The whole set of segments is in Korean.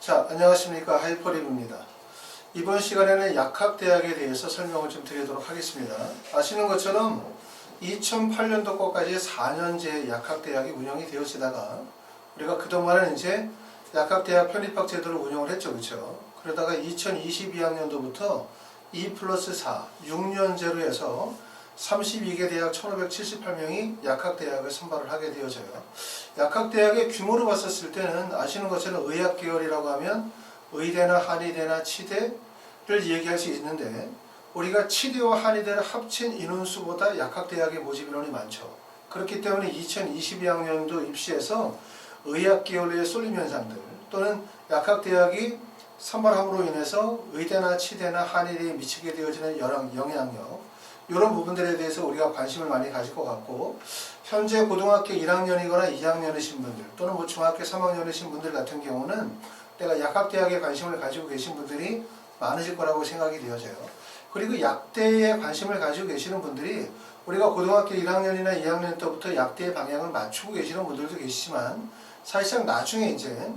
자, 안녕하십니까. 하이퍼리브입니다. 이번 시간에는 약학대학에 대해서 설명을 좀 드리도록 하겠습니다. 아시는 것처럼 2008년도 거까지 4년제 약학대학이 운영이 되어지다가 우리가 그동안은 이제 약학대학 편입학 제도를 운영을 했죠. 그렇죠? 그러다가 2022학년도부터 2+4, 6년제로 해서 32개 대학 1578명이 약학대학을 선발을 하게 되어져요. 약학대학의 규모로 봤었을 때는 아시는 것처럼 의학계열이라고 하면 의대나 한의대나 치대를 얘기할 수 있는데 우리가 치대와 한의대를 합친 인원수보다 약학대학의 모집 인원이 많죠. 그렇기 때문에 2022학년도 입시에서 의학계열의 쏠림 현상들 또는 약학대학이 선발함으로 인해서 의대나 치대나 한의대에 미치게 되어지는 영향력 이런 부분들에 대해서 우리가 관심을 많이 가질 것 같고 현재 고등학교 1학년이거나 2학년이신 분들 또는 중학교 3학년이신 분들 같은 경우는 내가 약학대학에 관심을 가지고 계신 분들이 많으실 거라고 생각이 되어져요. 그리고 약대에 관심을 가지고 계시는 분들이 우리가 고등학교 1학년이나 2학년 때부터 약대의 방향을 맞추고 계시는 분들도 계시지만 사실상 나중에 이제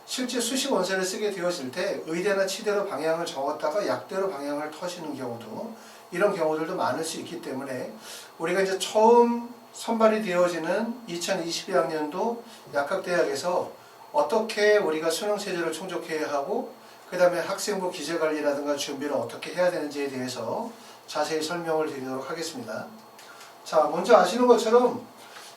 실제 수시 원서를 쓰게 되었을 때 의대나 치대로 방향을 적었다가 약대로 방향을 터시는 경우도 이런 경우들도 많을 수 있기 때문에 우리가 이제 처음 선발이 되어지는 2022학년도 약학대학에서 어떻게 우리가 수능체제를 충족해야 하고 그 다음에 학생부 기재관리라든가 준비를 어떻게 해야 되는지에 대해서 자세히 설명을 드리도록 하겠습니다. 자, 먼저 아시는 것처럼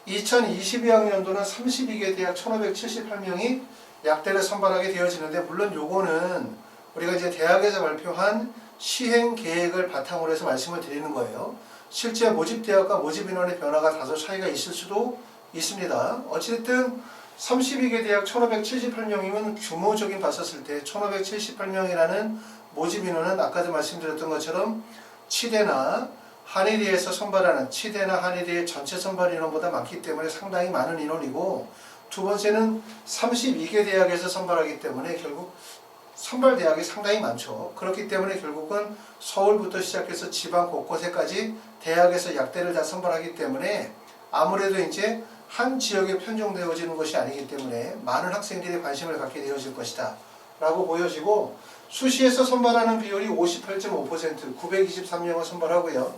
2022학년도는 32개 대학 1578명이 약대를 선발하게 되어지는데 물론 요거는 우리가 이제 대학에서 발표한 시행 계획을 바탕으로 해서 말씀을 드리는 거예요. 실제 모집 대학과 모집 인원의 변화가 다소 차이가 있을 수도 있습니다. 어쨌든 32개 대학 1578명이면 규모적인 봤었을 때 1578명이라는 모집 인원은 아까도 말씀드렸던 것처럼 치대나 한의대에서 선발하는 치대나 한의대의 전체 선발 인원보다 많기 때문에 상당히 많은 인원이고 두 번째는 32개 대학에서 선발하기 때문에 결국 선발 대학이 상당히 많죠. 그렇기 때문에 결국은 서울부터 시작해서 지방 곳곳에까지 대학에서 약대를 다 선발하기 때문에 아무래도 이제 한 지역에 편중되어지는 것이 아니기 때문에 많은 학생들이 관심을 갖게 되어질 것이다 라고 보여지고 수시에서 선발하는 비율이 58.5% 923명을 선발하고요.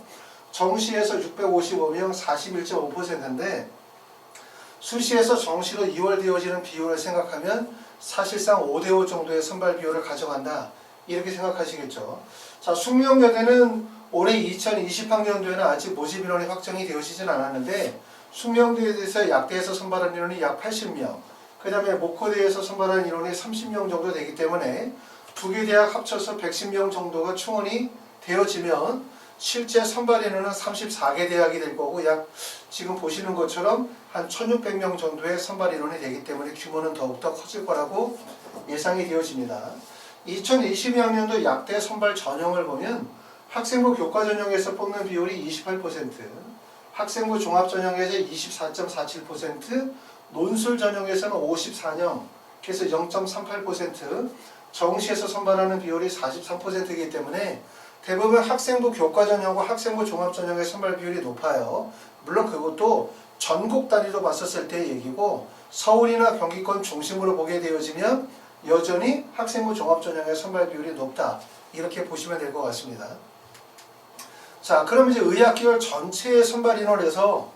정시에서 655명 41.5%인데 수시에서 정시로 2월 되어지는 비율을 생각하면 사실상 5대5 정도의 선발 비율을 가져간다 이렇게 생각하시겠죠. 자, 숙명여대는 올해 2020학년도에는 아직 모집 인원이 확정이 되어지진 않았는데 숙명여대에서 약대에서 선발한 인원이 약 80명 그 다음에 목포대에서 선발한 인원이 30명 정도 되기 때문에 두 개 대학 합쳐서 110명 정도가 충원이 되어지면 실제 선발 인원은 34개 대학이 될 거고 약 지금 보시는 것처럼 한 1600명 정도의 선발 인원이 되기 때문에 규모는 더욱더 커질 거라고 예상이 되어집니다. 2022학년도 약대 선발 전형을 보면 학생부 교과 전형에서 뽑는 비율이 28%, 학생부 종합 전형에서 24.47%, 논술 전형에서는 54명, 그래서 0.38%, 정시에서 선발하는 비율이 43%이기 때문에 대부분 학생부 교과 전형과 학생부 종합 전형의 선발 비율이 높아요. 물론 그것도 전국 단위로 봤었을 때의 얘기고 서울이나 경기권 중심으로 보게 되어지면 여전히 학생부 종합 전형의 선발 비율이 높다. 이렇게 보시면 될 것 같습니다. 자, 그럼 이제 의학계열 전체의 선발 인원에서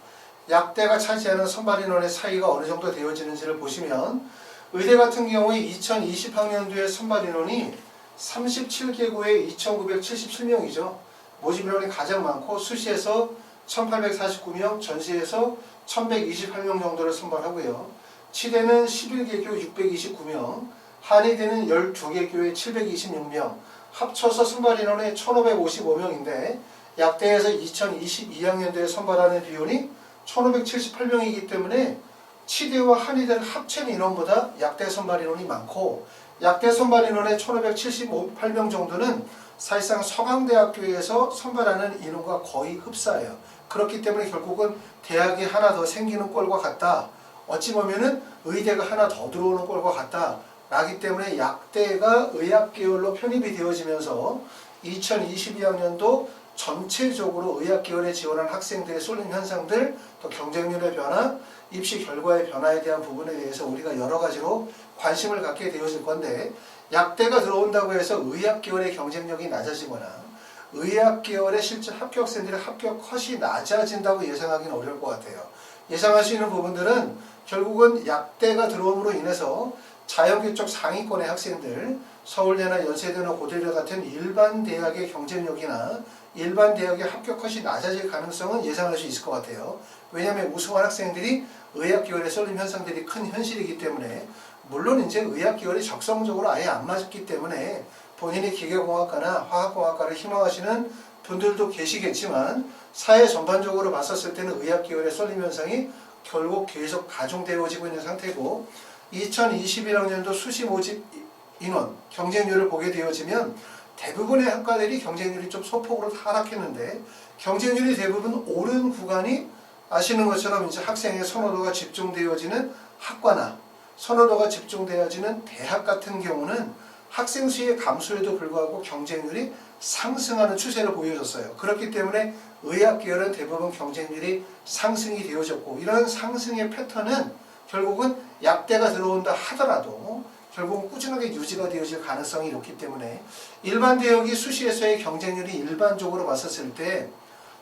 약대가 차지하는 선발 인원의 차이가 어느 정도 되어지는지를 보시면 의대 같은 경우에 2020학년도의 선발 인원이 37개구에 2,977명이죠. 모집 인원이 가장 많고 수시에서 1,849명, 전시에서 1,128명 정도를 선발하고요. 치대는 11개교 629명, 한의대는 12개교에 726명, 합쳐서 선발 인원이 1,555명인데 약대에서 2022학년도에 선발하는 비율이 1,578명이기 때문에 치대와 한의대는 합친 인원보다 약대 선발 인원이 많고 약대 선발 인원의 1,578명 정도는 사실상 서강대학교에서 선발하는 인원과 거의 흡사해요. 그렇기 때문에 결국은 대학이 하나 더 생기는 꼴과 같다. 어찌 보면은 의대가 하나 더 들어오는 꼴과 같다. 라기 때문에 약대가 의학계열로 편입이 되어지면서 2022학년도 전체적으로 의학계열에 지원한 학생들의 쏠림 현상들, 또 경쟁률의 변화, 입시 결과의 변화에 대한 부분에 대해서 우리가 여러 가지로 관심을 갖게 되어질 건데, 약대가 들어온다고 해서 의학계열의 경쟁력이 낮아지거나 의학계열의 실제 합격생들의 합격 컷이 낮아진다고 예상하기는 어려울 것 같아요. 예상할 수 있는 부분들은 결국은 약대가 들어옴으로 인해서 자연계 쪽 상위권의 학생들, 서울대나 연세대나 고대대 같은 일반 대학의 경쟁력이나 일반 대학의 합격 컷이 낮아질 가능성은 예상할 수 있을 것 같아요. 왜냐하면 우수한 학생들이 의학계열의 쏠림 현상들이 큰 현실이기 때문에, 물론 이제 의학계열이 적성적으로 아예 안 맞기 때문에 본인이 기계공학과나 화학공학과를 희망하시는 분들도 계시겠지만, 사회 전반적으로 봤었을 때는 의학계열의 쏠림 현상이 결국 계속 가중되어지고 있는 상태고, 2021학년도 수시 모집 인원 경쟁률을 보게 되어지면 대부분의 학과들이 경쟁률이 좀 소폭으로 하락했는데, 경쟁률이 대부분 오른 구간이 아시는 것처럼 이제 학생의 선호도가 집중되어지는 학과나 선호도가 집중되어지는 대학 같은 경우는 학생 수의 감소에도 불구하고 경쟁률이 상승하는 추세를 보여줬어요. 그렇기 때문에 의학계열은 대부분 경쟁률이 상승이 되어졌고, 이런 상승의 패턴은 결국은 약대가 들어온다 하더라도 결국은 꾸준하게 유지가 되어질 가능성이 높기 때문에, 일반 대학이 수시에서의 경쟁률이 일반적으로 봤었을 때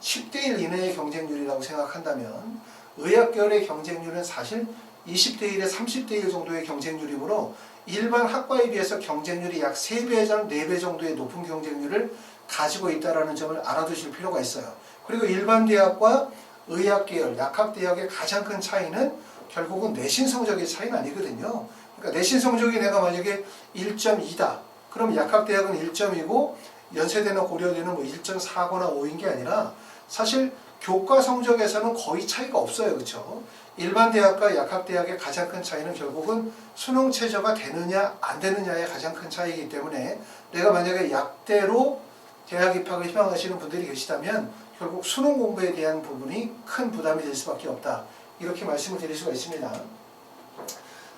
10대 1 이내의 경쟁률이라고 생각한다면, 의학계열의 경쟁률은 사실 20대 1에 30대 1 정도의 경쟁률이므로 일반 학과에 비해서 경쟁률이 약 3배 전 4배 정도의 높은 경쟁률을 가지고 있다는 점을 알아두실 필요가 있어요. 그리고 일반 대학과 의학계열, 약학대학의 가장 큰 차이는 결국은 내신 성적의 차이는 아니거든요. 그러니까 내신 성적이 내가 만약에 1.2다. 그럼 약학대학은 1.2고 연세대나 고려대는 뭐 1.4거나 5인 게 아니라 사실 교과 성적에서는 거의 차이가 없어요. 그렇죠? 일반 대학과 약학대학의 가장 큰 차이는 결국은 수능 최저가 되느냐 안 되느냐의 가장 큰 차이이기 때문에, 내가 만약에 약대로 대학 입학을 희망하시는 분들이 계시다면 결국 수능 공부에 대한 부분이 큰 부담이 될 수밖에 없다. 이렇게 말씀을 드릴 수가 있습니다.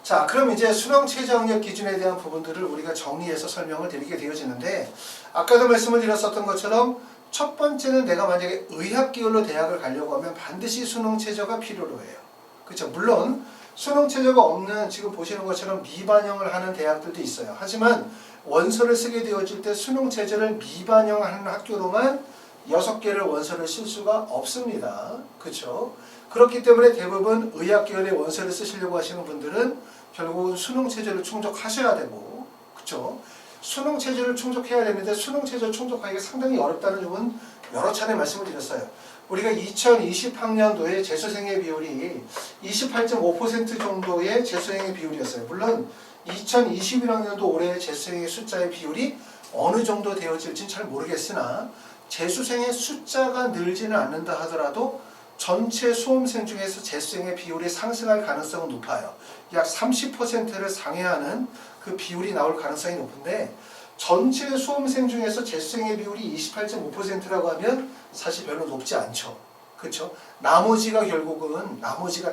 자, 그럼 이제 수능 최저 학력 기준에 대한 부분들을 우리가 정리해서 설명을 드리게 되어지는데, 아까도 말씀을 드렸었던 것처럼 첫 번째는 내가 만약에 의학계열로 대학을 가려고 하면 반드시 수능 최저가 필요로 해요. 그렇죠? 물론 수능 최저가 없는, 지금 보시는 것처럼 미반영을 하는 대학들도 있어요. 하지만 원서를 쓰게 되어질 때 수능 최저를 미반영하는 학교로만 6개를 원서를 쓸 수가 없습니다. 그렇죠? 그렇기 때문에 대부분 의학계열의 원서를 쓰시려고 하시는 분들은 결국은 수능 최저를 충족하셔야 되고, 그렇죠? 수능 체제를 충족해야 되는데 수능 체제 충족하기가 상당히 어렵다는 점은 여러 차례 말씀을 드렸어요. 우리가 2020학년도에 재수생의 비율이 28.5% 정도의 재수생의 비율이었어요. 물론 2021학년도 올해 재수생의 숫자의 비율이 어느 정도 되어질지는 잘 모르겠으나, 재수생의 숫자가 늘지는 않는다 하더라도 전체 수험생 중에서 재수생의 비율이 상승할 가능성은 높아요. 약 30%를 상회하는 그 비율이 나올 가능성이 높은데, 전체 수험생 중에서 재수생의 비율이 28.5%라고 하면 사실 별로 높지 않죠. 그렇죠? 나머지가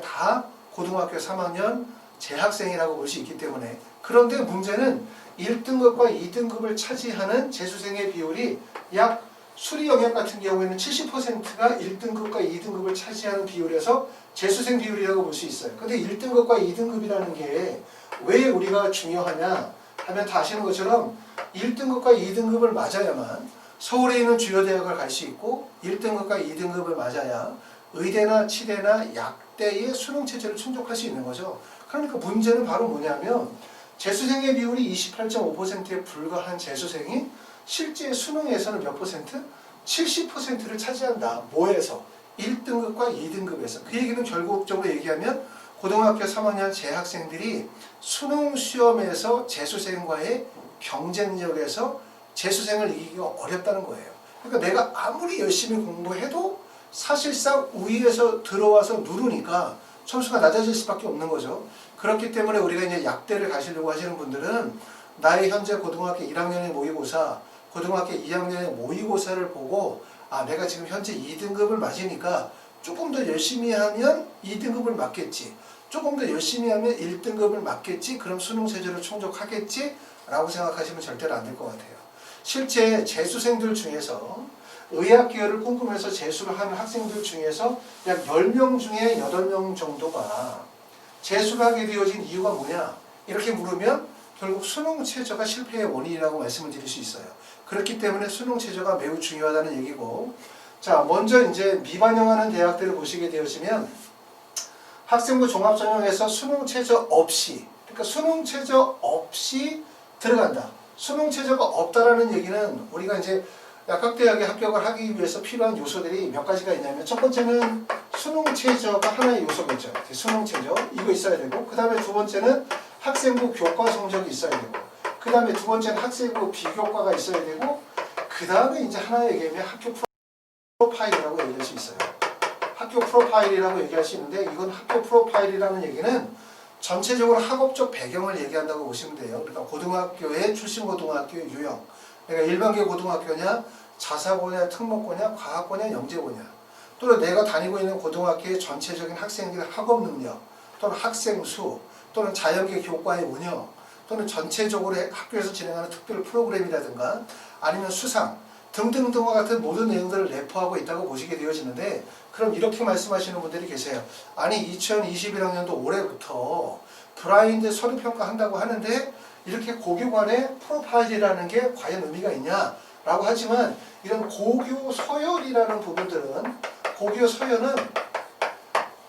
다 고등학교 3학년 재학생이라고 볼 수 있기 때문에, 그런데 문제는 1등급과 2등급을 차지하는 재수생의 비율이 약 수리영역 같은 경우에는 70%가 1등급과 2등급을 차지하는 비율에서 재수생 비율이라고 볼 수 있어요. 근데 1등급과 2등급이라는 게 왜 우리가 중요하냐 하면, 다 아시는 것처럼 1등급과 2등급을 맞아야만 서울에 있는 주요 대학을 갈 수 있고, 1등급과 2등급을 맞아야 의대나 치대나 약대의 수능 체제를 충족할 수 있는 거죠. 그러니까 문제는 바로 뭐냐면, 재수생의 비율이 28.5%에 불과한 재수생이 실제 수능에서는 몇 퍼센트? 70%를 차지한다. 뭐에서? 1등급과 2등급에서. 그 얘기는 결국적으로 얘기하면 고등학교 3학년 재학생들이 수능 시험에서 재수생과의 경쟁력에서 재수생을 이기기가 어렵다는 거예요. 그러니까 내가 아무리 열심히 공부해도 사실상 위에서 들어와서 누르니까 점수가 낮아질 수밖에 없는 거죠. 그렇기 때문에 우리가 이제 약대를 가시려고 하시는 분들은 나의 현재 고등학교 1학년의 모의고사, 고등학교 2학년의 모의고사를 보고, 아, 내가 지금 현재 2등급을 맞으니까 조금 더 열심히 하면 2등급을 맞겠지, 조금 더 열심히 하면 1등급을 맞겠지, 그럼 수능 체제를 충족하겠지 라고 생각하시면 절대로 안 될 것 같아요. 실제 재수생들 중에서 의학 계열을 꿈꾸면서 재수를 하는 학생들 중에서 약 10명 중에 8명 정도가 재수를 하게 되어진 이유가 뭐냐? 이렇게 물으면 결국 수능 최저가 실패의 원인이라고 말씀을 드릴 수 있어요. 그렇기 때문에 수능 최저가 매우 중요하다는 얘기고, 자, 먼저 이제 미반영하는 대학들을 보시게 되어지면 학생부 종합전형에서 수능 최저 없이, 그러니까 수능 최저 없이 들어간다. 수능 최저가 없다라는 얘기는 우리가 이제 약학대학에 합격을 하기 위해서 필요한 요소들이 몇 가지가 있냐면, 첫 번째는 수능 최저가 하나의 요소겠죠. 수능 최저 이거 있어야 되고, 그 다음에 두 번째는 학생부 교과 성적이 있어야 되고, 그 다음에 두 번째는 학생부 비교과가 있어야 되고, 그 다음에 이제 하나 얘기하면 학교 프로파일이라고 얘기할 수 있어요. 학교 프로파일이라고 얘기할 수 있는데, 이건 학교 프로파일이라는 얘기는 전체적으로 학업적 배경을 얘기한다고 보시면 돼요. 그러니까 고등학교의 출신 고등학교의 유형, 그러니까 일반계 고등학교냐, 자사고냐, 특목고냐, 과학고냐, 영재고냐, 또는 내가 다니고 있는 고등학교의 전체적인 학생들의 학업 능력, 또는 학생 수, 또는 자연계 교과의 운영, 또는 전체적으로 학교에서 진행하는 특별 프로그램이라든가 아니면 수상 등등등과 같은 모든 내용들을 내포하고 있다고 보시게 되어지는데, 그럼 이렇게 말씀하시는 분들이 계세요. 아니 2021학년도 올해부터 브라인드 서류평가 한다고 하는데 이렇게 고교관의 프로파일이라는 게 과연 의미가 있냐? 라고 하지만, 이런 고교 서열이라는 부분들은, 고교 서열은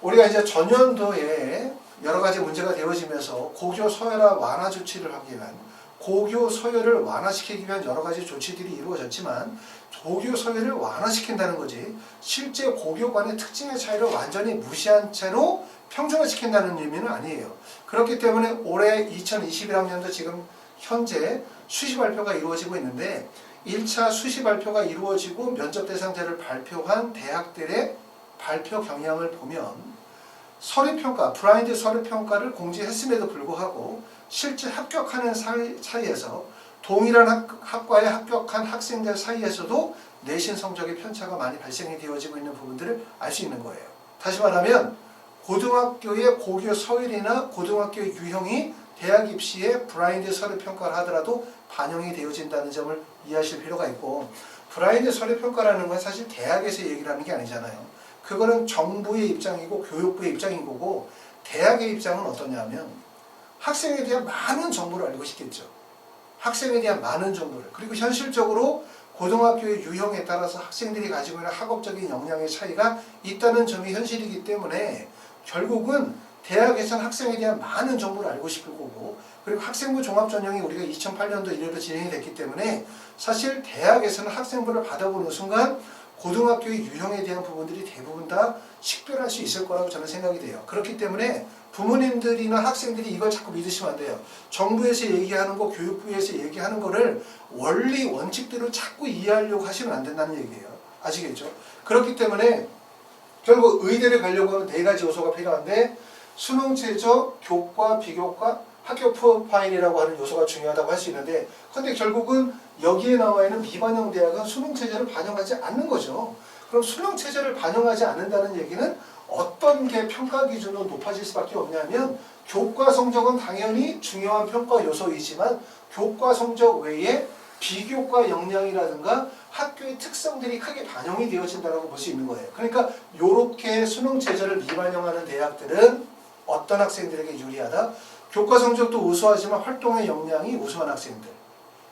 우리가 이제 전년도에 여러 가지 문제가 되어지면서 고교 서열화 완화 조치를 하기 위한, 고교 서열을 완화시키기 위한 여러 가지 조치들이 이루어졌지만, 고교 서열을 완화시킨다는 거지 실제 고교 간의 특징의 차이를 완전히 무시한 채로 평준화시킨다는 의미는 아니에요. 그렇기 때문에 올해 2021학년도 지금 현재 수시 발표가 이루어지고 있는데, 1차 수시 발표가 이루어지고 면접 대상자를 발표한 대학들의 발표 경향을 보면 서류평가, 브라인드 서류평가를 공지했음에도 불구하고 실제 합격하는 사이에서 동일한 학과에 합격한 학생들 사이에서도 내신 성적의 편차가 많이 발생이 되어지고 있는 부분들을 알 수 있는 거예요. 다시 말하면 고등학교의 고교 서열이나 고등학교의 유형이 대학 입시에 브라인드 서류평가를 하더라도 반영이 되어진다는 점을 이해하실 필요가 있고, 브라인드 서류평가라는 건 사실 대학에서 얘기를 하는 게 아니잖아요. 그거는 정부의 입장이고 교육부의 입장인 거고, 대학의 입장은 어떠냐면 학생에 대한 많은 정보를 알고 싶겠죠. 학생에 대한 많은 정보를. 그리고 현실적으로 고등학교의 유형에 따라서 학생들이 가지고 있는 학업적인 역량의 차이가 있다는 점이 현실이기 때문에 결국은 대학에서는 학생에 대한 많은 정보를 알고 싶을 거고, 그리고 학생부 종합전형이 우리가 2008년도 이래로 진행이 됐기 때문에 사실 대학에서는 학생부를 받아보는 순간 고등학교의 유형에 대한 부분들이 대부분 다 식별할 수 있을 거라고 저는 생각이 돼요. 그렇기 때문에 부모님들이나 학생들이 이걸 자꾸 믿으시면 안 돼요. 정부에서 얘기하는 거, 교육부에서 얘기하는 거를 원리, 원칙대로 자꾸 이해하려고 하시면 안 된다는 얘기예요. 아시겠죠? 그렇기 때문에 결국 의대를 가려고 하면 네 가지 요소가 필요한데, 수능 최저, 교과, 비교과, 학교 프로파일이라고 하는 요소가 중요하다고 할 수 있는데, 근데 결국은 여기에 나와 있는 미반영 대학은 수능 체제를 반영하지 않는 거죠. 그럼 수능 체제를 반영하지 않는다는 얘기는 어떤 게 평가 기준으로 높아질 수밖에 없냐면, 교과 성적은 당연히 중요한 평가 요소이지만 교과 성적 외에 비교과 역량이라든가 학교의 특성들이 크게 반영이 되어진다고 볼 수 있는 거예요. 그러니까 이렇게 수능 체제를 미반영하는 대학들은 어떤 학생들에게 유리하다? 교과 성적도 우수하지만 활동의 역량이 우수한 학생들.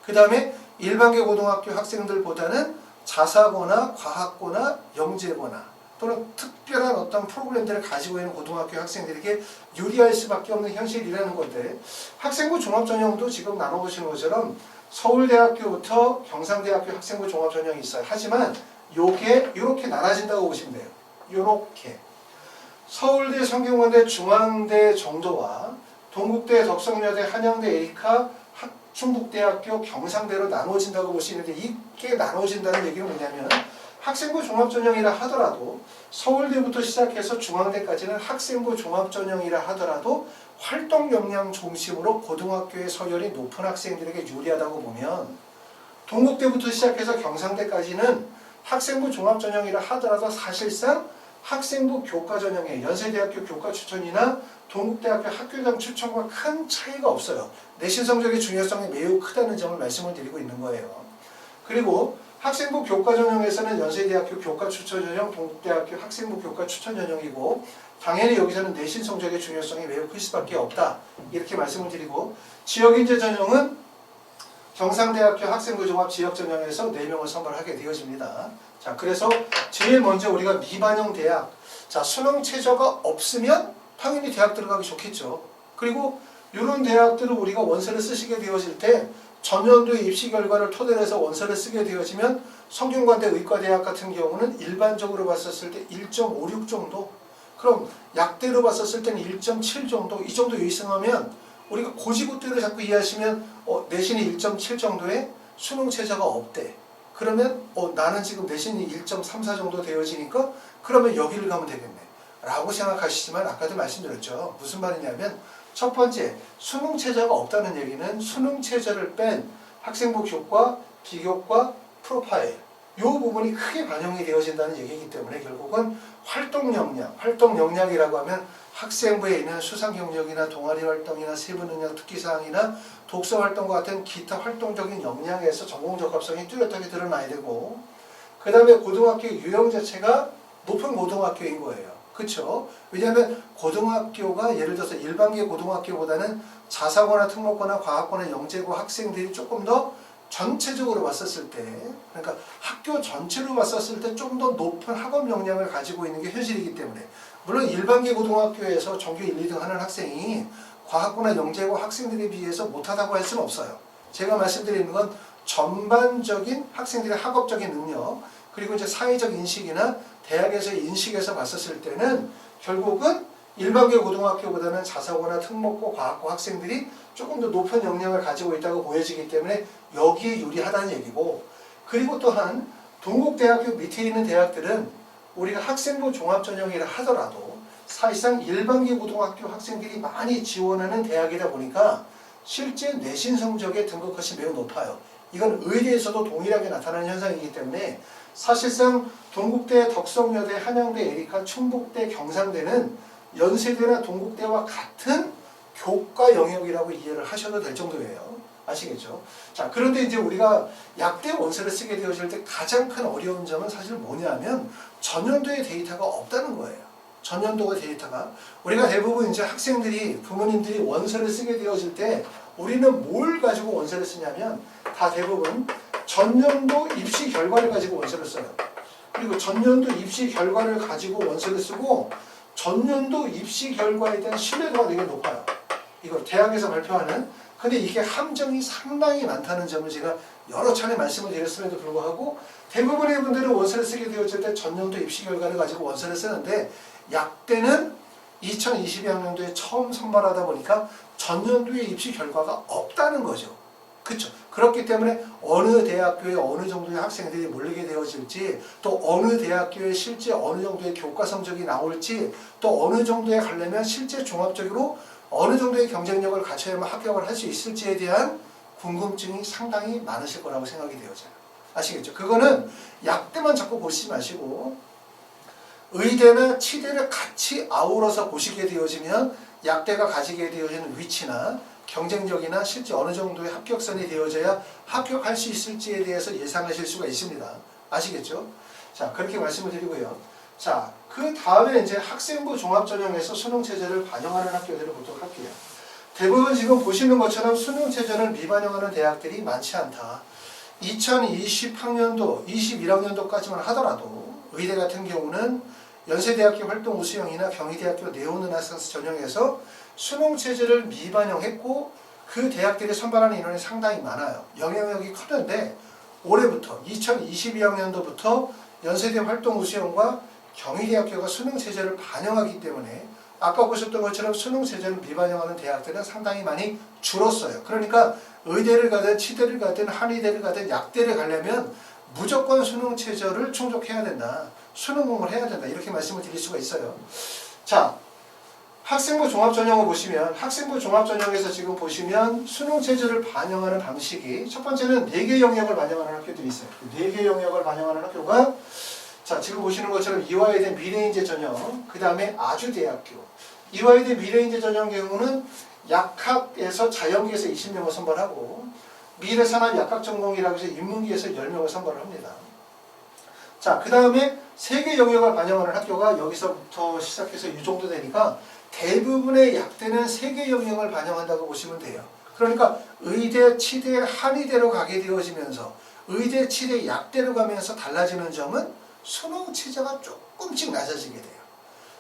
그 다음에 일반계 고등학교 학생들보다는 자사고나 과학고나 영재고나 또는 특별한 어떤 프로그램들을 가지고 있는 고등학교 학생들에게 유리할 수밖에 없는 현실이라는 건데, 학생부 종합전형도 지금 나눠보시는 것처럼 서울대학교부터 경상대학교 학생부 종합전형이 있어요. 하지만 요게 이렇게 나눠진다고 보시면 돼요. 요렇게 서울대, 성균관대, 중앙대 정도와 동국대, 덕성여대, 한양대, 에이카, 충북대학교, 경상대로 나눠진다고 볼 수 있는데, 이게 나눠진다는 얘기는 뭐냐면 학생부 종합전형이라 하더라도 서울대부터 시작해서 중앙대까지는 학생부 종합전형이라 하더라도 활동 역량 중심으로 고등학교의 서열이 높은 학생들에게 유리하다고 보면, 동국대부터 시작해서 경상대까지는 학생부 종합전형이라 하더라도 사실상 학생부 교과전형에 연세대학교 교과추천이나 동국대학교 학교장 추천과 큰 차이가 없어요. 내신 성적의 중요성이 매우 크다는 점을 말씀을 드리고 있는 거예요. 그리고 학생부 교과 전형에서는 연세대학교 교과 추천 전형, 동국대학교 학생부 교과 추천 전형이고 당연히 여기서는 내신 성적의 중요성이 매우 클 수밖에 없다. 이렇게 말씀을 드리고 지역인재 전형은 경상대학교 학생부 종합 지역 전형에서 4명을 선발하게 되어집니다. 자, 그래서 제일 먼저 우리가 미반영 대학, 자, 수능 최저가 없으면 당연히 대학 들어가기 좋겠죠. 그리고 이런 대학들을 우리가 원서를 쓰시게 되어질 때 전년도의 입시 결과를 토대로 해서 원서를 쓰게 되어지면 성균관대 의과대학 같은 경우는 일반적으로 봤었을 때 1.56 정도, 그럼 약대로 봤었을 때는 1.7 정도, 이 정도 유의성하면 우리가 고지고대로 자꾸 이해하시면 내신이 1.7 정도의 수능 최저가 없대. 그러면 나는 지금 내신이 1.34 정도 되어지니까 그러면 여기를 가면 되겠네 라고 생각하시지만 아까도 말씀드렸죠. 무슨 말이냐면 첫 번째, 수능 최저가 없다는 얘기는 수능 최저를 뺀 학생부 교과, 비교과, 프로파일 이 부분이 크게 반영이 되어진다는 얘기이기 때문에 결국은 활동 역량이라고 하면 학생부에 있는 수상 경력이나 동아리 활동이나 세부 능력 특기사항이나 독서 활동과 같은 기타 활동적인 역량에서 전공 적합성이 뚜렷하게 드러나야 되고, 그 다음에 고등학교 유형 자체가 높은 고등학교인 거예요. 그렇죠? 왜냐하면 고등학교가 예를 들어서 일반계 고등학교보다는 자사고나 특목고나 과학고나 영재고 학생들이 조금 더 전체적으로 봤었을 때, 그러니까 학교 전체로 봤었을 때 좀 더 높은 학업 역량을 가지고 있는 게 현실이기 때문에, 물론 일반계 고등학교에서 전교 1, 2등 하는 학생이 과학고나 영재고 학생들에 비해서 못하다고 할 수는 없어요. 제가 말씀드리는 건 전반적인 학생들의 학업적인 능력, 그리고 이제 사회적 인식이나 대학에서의 인식에서 봤었을 때는 결국은 일반계 고등학교보다는 자사고나 특목고, 과학고 학생들이 조금 더 높은 역량을 가지고 있다고 보여지기 때문에 여기에 유리하다는 얘기고, 그리고 또한 동국대학교 밑에 있는 대학들은 우리가 학생부 종합전형이라 하더라도 사실상 일반계 고등학교 학생들이 많이 지원하는 대학이다 보니까 실제 내신 성적의 등급컷이 매우 높아요. 이건 의대에서도 동일하게 나타나는 현상이기 때문에 사실상 동국대, 덕성여대, 한양대, 에리카, 충북대, 경상대는 연세대나 동국대와 같은 교과 영역이라고 이해를 하셔도 될 정도예요. 아시겠죠? 자, 그런데 이제 우리가 약대 원서를 쓰게 되어질 때 가장 큰 어려운 점은 사실 뭐냐면 전년도의 데이터가 없다는 거예요. 전년도의 데이터가. 우리가 대부분 이제 학생들이, 부모님들이 원서를 쓰게 되어질 때 우리는 뭘 가지고 원서를 쓰냐면 다 대부분 전년도 입시 결과를 가지고 원서를 써요. 그리고 전년도 입시 결과를 가지고 원서를 쓰고 전년도 입시 결과에 대한 신뢰도가 되게 높아요. 이거 대학에서 발표하는. 근데 이게 함정이 상당히 많다는 점을 제가 여러 차례 말씀을 드렸음에도 불구하고 대부분의 분들은 원서를 쓰게 되어질 때 전년도 입시 결과를 가지고 원서를 쓰는데 약대는 2022학년도에 처음 선발하다 보니까 전년도의 입시 결과가 없다는 거죠. 그렇죠. 그렇기 때문에 어느 대학교에 어느 정도의 학생들이 몰리게 되어질지, 또 어느 대학교에 실제 어느 정도의 교과 성적이 나올지, 또 어느 정도에 가려면 실제 종합적으로 어느 정도의 경쟁력을 갖춰야만 합격을 할 수 있을지에 대한 궁금증이 상당히 많으실 거라고 생각이 되어져요. 아시겠죠? 그거는 약대만 자꾸 보시지 마시고 의대나 치대를 같이 아우러서 보시게 되어지면 약대가 가지게 되어지는 위치나 경쟁력이나 실제 어느 정도의 합격선이 되어져야 합격할 수 있을지에 대해서 예상하실 수가 있습니다. 아시겠죠? 자, 그렇게 말씀을 드리고요. 자, 그 다음에 이제 학생부 종합전형에서 수능체제를 반영하는 학교들을 보도록 할게요. 대부분 지금 보시는 것처럼 수능체제를 미반영하는 대학들이 많지 않다. 2020학년도, 21학년도까지만 하더라도 의대 같은 경우는 연세대학교 활동 우수형이나 경희대학교 네오는학생스 전형에서 수능체제를 미반영했고 그 대학들이 선발하는 인원이 상당히 많아요. 영향력이 크는데 올해부터 2022학년도부터 연세대 활동 우수형과 경희대학교가 수능체제를 반영하기 때문에 아까 보셨던 것처럼 수능체제를 미반영하는 대학들은 상당히 많이 줄었어요. 그러니까 의대를 가든 치대를 가든 한의대를 가든 약대를 가려면 무조건 수능체제를 충족해야 된다. 수능 공부를 해야 된다. 이렇게 말씀을 드릴 수가 있어요. 자, 학생부 종합전형을 보시면 학생부 종합전형에서 지금 보시면 수능체제를 반영하는 방식이 첫 번째는 4개 영역을 반영하는 학교들이 있어요. 4개 영역을 반영하는 학교가 자, 지금 보시는 것처럼 이화여대 미래인재 전형, 그 다음에 아주대학교. 이화여대 미래인재 전형 경우는 약학에서 자연계에서 20명을 선발하고 미래산업 약학전공이라고 해서 인문계에서 10명을 선발을 합니다. 자, 그 다음에 세계 영역을 반영하는 학교가 여기서부터 시작해서 이 정도 되니까 대부분의 약대는 세계 영역을 반영한다고 보시면 돼요. 그러니까 의대, 치대, 한의대로 가게 되어지면서 의대, 치대, 약대로 가면서 달라지는 점은 수능 체제가 조금씩 낮아지게 돼요.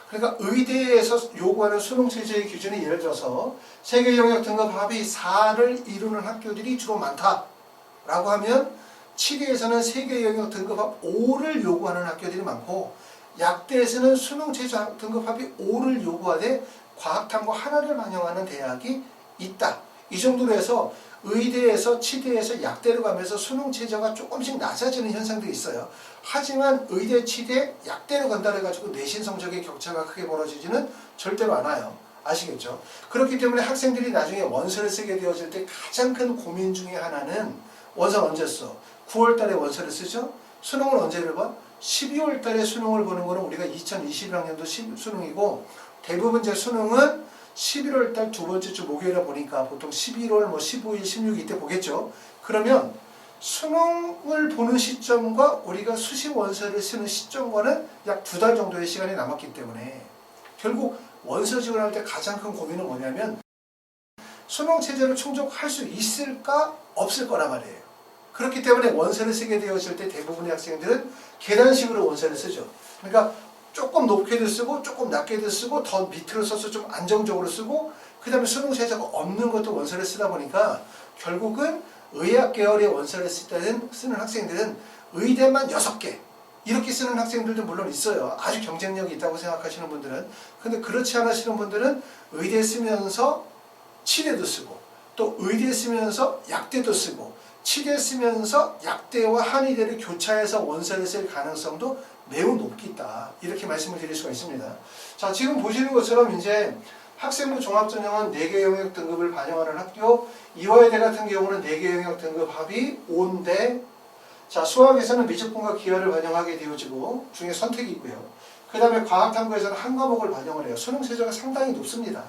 그러니까 의대에서 요구하는 수능 체제의 기준이 예를 들어서 세계 영역 등급 합의 4를 이루는 학교들이 주로 많다라고 하면 치대에서는 세계 영역 등급 합 5를 요구하는 학교들이 많고 약대에서는 수능 체제 등급 합의 5를 요구하되 과학탐구 하나를 반영하는 대학이 있다. 이 정도로 해서 의대에서 치대에서 약대로 가면서 수능 체제가 조금씩 낮아지는 현상도 있어요. 하지만 의대, 치대, 약대로 간다 해가지고 내신 성적의 격차가 크게 벌어지지는 절대로 않아요. 아시겠죠? 그렇기 때문에 학생들이 나중에 원서를 쓰게 되어질 때 가장 큰 고민 중에 하나는 원서는 언제 써? 9월 달에 원서를 쓰죠? 수능을 언제를 봐? 12월 달에 수능을 보는 거는 우리가 2021학년도 수능이고 대부분 제 수능은 11월 달 두 번째 주 목요일에 보니까 보통 11월 15일, 16일 이때 보겠죠. 그러면 수능을 보는 시점과 우리가 수시 원서를 쓰는 시점과는 약 2달 정도의 시간이 남았기 때문에 결국 원서 지원할 때 가장 큰 고민은 뭐냐면 수능 체제를 충족할 수 있을까 없을 거란 말이에요. 그렇기 때문에 원서를 쓰게 되었을 때 대부분의 학생들은 계단식으로 원서를 쓰죠. 그러니까 조금 높게도 쓰고 조금 낮게도 쓰고 더 밑으로 써서 좀 안정적으로 쓰고 그 다음에 수능 체제가 없는 것도 원서를 쓰다 보니까 결국은 의학 계열의 원서를 쓰는 학생들은 의대만 6개 이렇게 쓰는 학생들도 물론 있어요. 아주 경쟁력이 있다고 생각하시는 분들은. 근데 그렇지 않으시는 분들은 의대 쓰면서 치대도 쓰고 또 의대 쓰면서 약대도 쓰고 치대 쓰면서 약대와 한의대를 교차해서 원서를 쓸 가능성도 매우 높기 있다. 이렇게 말씀을 드릴 수가 있습니다. 자, 지금 보시는 것처럼 이제 학생부 종합전형은 4개 영역 등급을 반영하는 학교, 이화여대 같은 경우는 4개 영역 등급 합이 5인데, 자, 수학에서는 미적분과 기하를 반영하게 되어지고 중에 선택이 있고요. 그 다음에 과학탐구에서는 한 과목을 반영을 해요. 수능 최저가 상당히 높습니다.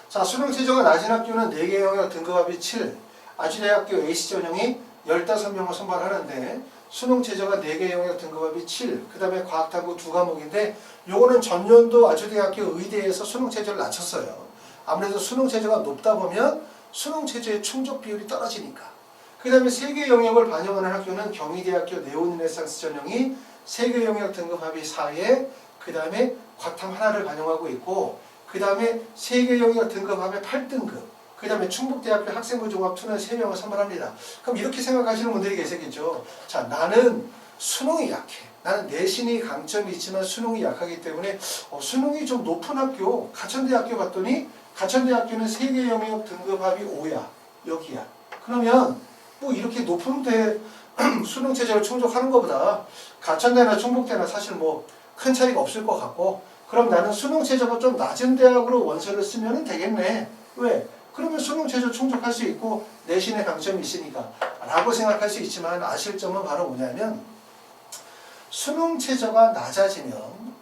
자, 수능 최저가 낮은 학교는 4개 영역 등급 합이 7, 아주대학교 AC 전형이 15명을 선발하는데 수능 최저가 4개 영역 등급합이 7, 그 다음에 과학탐구 2과목인데 요거는 전년도 아주대학교 의대에서 수능 체제를 낮췄어요. 아무래도 수능 체제가 높다 보면 수능 체제의 충족 비율이 떨어지니까. 그 다음에 3개 영역을 반영하는 학교는 경희대학교 네오르네상스 전형이 3개 영역 등급합이 4에 그 다음에 과탐 하나를 반영하고 있고 그 다음에 3개 영역 등급합의 8등급 그 다음에 충북대학교 학생부 종합2는 3명을 선발합니다. 그럼 이렇게 생각하시는 분들이 계시겠죠. 자, 나는 수능이 약해. 나는 내신이 강점이 있지만 수능이 약하기 때문에 수능이 좀 높은 학교, 가천대학교 갔더니 가천대학교는 3개 영역 등급합이 5야. 여기야. 그러면 뭐 이렇게 높은 데 수능 체제를 충족하는 것보다 가천대나 충북대나 사실 뭐 큰 차이가 없을 것 같고 그럼 나는 수능 체제가 좀 낮은 대학으로 원서를 쓰면 되겠네. 왜? 그러면 수능 체제 충족할 수 있고 내신의 강점이 있으니까 라고 생각할 수 있지만 아실 점은 바로 뭐냐면 수능 체제가 낮아지면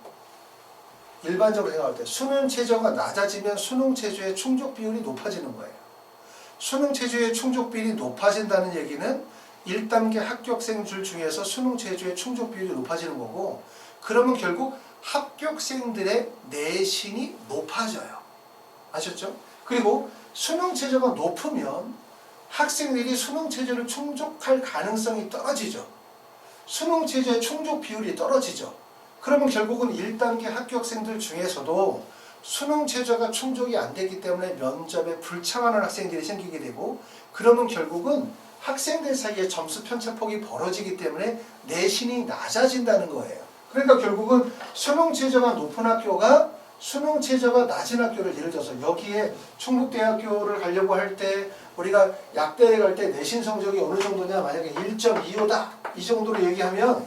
일반적으로 생각할 때 수능 체제가 낮아지면 수능 체제의 충족 비율이 높아지는 거예요. 수능 체제의 충족 비율이 높아진다는 얘기는 1단계 합격생 줄 중에서 수능 체제의 충족 비율이 높아지는 거고 그러면 결국 합격생들의 내신이 높아져요. 아셨죠? 그리고 수능 체제가 높으면 학생들이 수능 체제를 충족할 가능성이 떨어지죠. 수능 체제의 충족 비율이 떨어지죠. 그러면 결국은 1단계 합격생들 중에서도 수능 체제가 충족이 안 되기 때문에 면접에 불참하는 학생들이 생기게 되고 그러면 결국은 학생들 사이에 점수 편차폭이 벌어지기 때문에 내신이 낮아진다는 거예요. 그러니까 결국은 수능 체제가 높은 학교가 수능 체제가 낮은 학교를 예를 들어서 여기에 충북대학교를 가려고 할 때 우리가 약대에 갈 때 내신 성적이 어느 정도냐 만약에 1.25다 이 정도로 얘기하면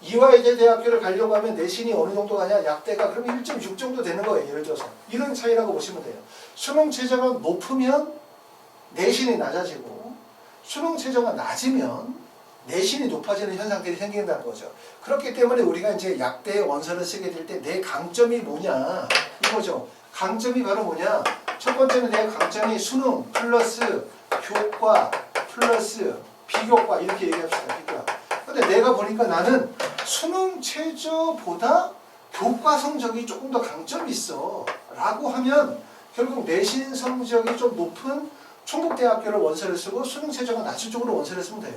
이화여대 대학교를 가려고 하면 내신이 어느 정도 가냐 약대가 그러면 1.6 정도 되는 거예요. 예를 들어서 이런 차이라고 보시면 돼요. 수능 체제가 높으면 내신이 낮아지고 수능 체제가 낮으면 내신이 높아지는 현상들이 생긴다는 거죠. 그렇기 때문에 우리가 이제 약대 원서를 쓰게 될 때 내 강점이 뭐냐 이거죠. 강점이 바로 뭐냐? 첫 번째는 내 강점이 수능 플러스 교과 의학과 플러스 비교과 이렇게 얘기합시다. 비교과. 근데 내가 보니까 나는 수능 최저보다 교과 성적이 조금 더 강점이 있어 라고 하면 결국 내신 성적이 좀 높은 충북대학교를 원서를 쓰고 수능 최저가 낮은 쪽으로 원서를 쓰면 돼요.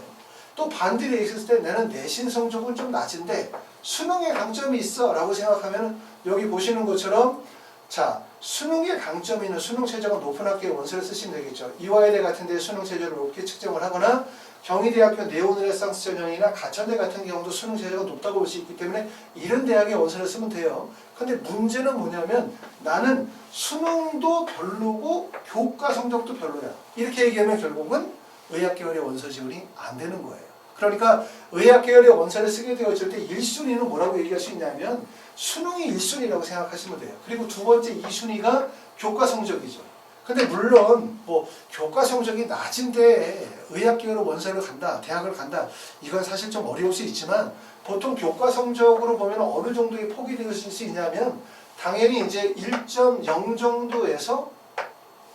또 반대로 있을 때 나는 내신 성적은 좀 낮은데 수능에 강점이 있어 라고 생각하면 여기 보시는 것처럼 자 수능에 강점이 있는 수능 최저가 높은 학교에 원서를 쓰시면 되겠죠. 이화여대 같은 데 수능 최저를 높게 측정을 하거나 경희대학교 네오르네상스 전형이나 가천대 같은 경우도 수능 최저가 높다고 볼 수 있기 때문에 이런 대학에 원서를 쓰면 돼요. 근데 문제는 뭐냐면 나는 수능도 별로고 교과 성적도 별로야. 이렇게 얘기하면 결국은 의학계열의 원서 지원이 안 되는 거예요. 그러니까 의학계열의 원서를 쓰게 되었을 때 1순위는 뭐라고 얘기할 수 있냐면 수능이 1순위라고 생각하시면 돼요. 그리고 두 번째 2순위가 교과 성적이죠. 근데 물론 뭐 교과 성적이 낮은데 의학계열의 원서를 간다, 대학을 간다 이건 사실 좀 어려울 수 있지만 보통 교과 성적으로 보면 어느 정도의 폭이 되실 수 있냐면 당연히 이제 1.0 정도에서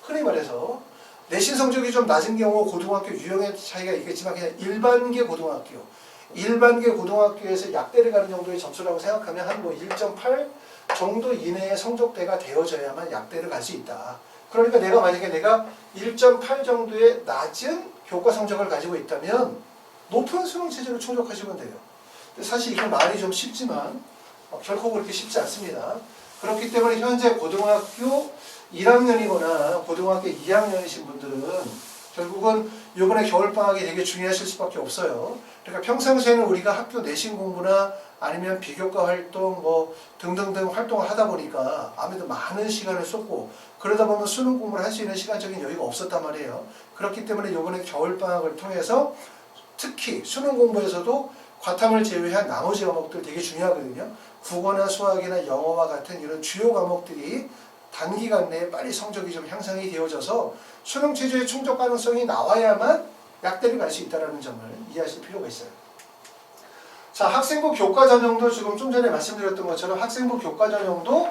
흔히 말해서 내신 성적이 좀 낮은 경우 고등학교 유형의 차이가 있겠지만 그냥 일반계 고등학교에서 약대를 가는 정도의 점수라고 생각하면 한 뭐 1.8 정도 이내의 성적대가 되어져야만 약대를 갈 수 있다. 그러니까 내가 만약에 내가 1.8 정도의 낮은 교과 성적을 가지고 있다면 높은 수능 체제를 충족하시면 돼요. 사실 이건 말이 좀 쉽지만 결코 그렇게 쉽지 않습니다. 그렇기 때문에 현재 고등학교 1학년이거나 고등학교 2학년이신 분들은 결국은 이번에 겨울방학이 되게 중요하실 수밖에 없어요. 그러니까 평상시에는 우리가 학교 내신 공부나 아니면 비교과 활동 뭐 등등등 활동을 하다 보니까 아무래도 많은 시간을 쏟고 그러다 보면 수능 공부를 할 수 있는 시간적인 여유가 없었단 말이에요. 그렇기 때문에 이번에 겨울방학을 통해서 특히 수능 공부에서도 과탐을 제외한 나머지 과목들 되게 중요하거든요. 국어나 수학이나 영어와 같은 이런 주요 과목들이 단기간 내에 빨리 성적이 좀 향상이 되어져서 수능 최저의 충족 가능성이 나와야만 약대를 갈 수 있다는 점을 이해하실 필요가 있어요. 자, 학생부 교과 전형도 지금 좀 전에 말씀드렸던 것처럼 학생부 교과 전형도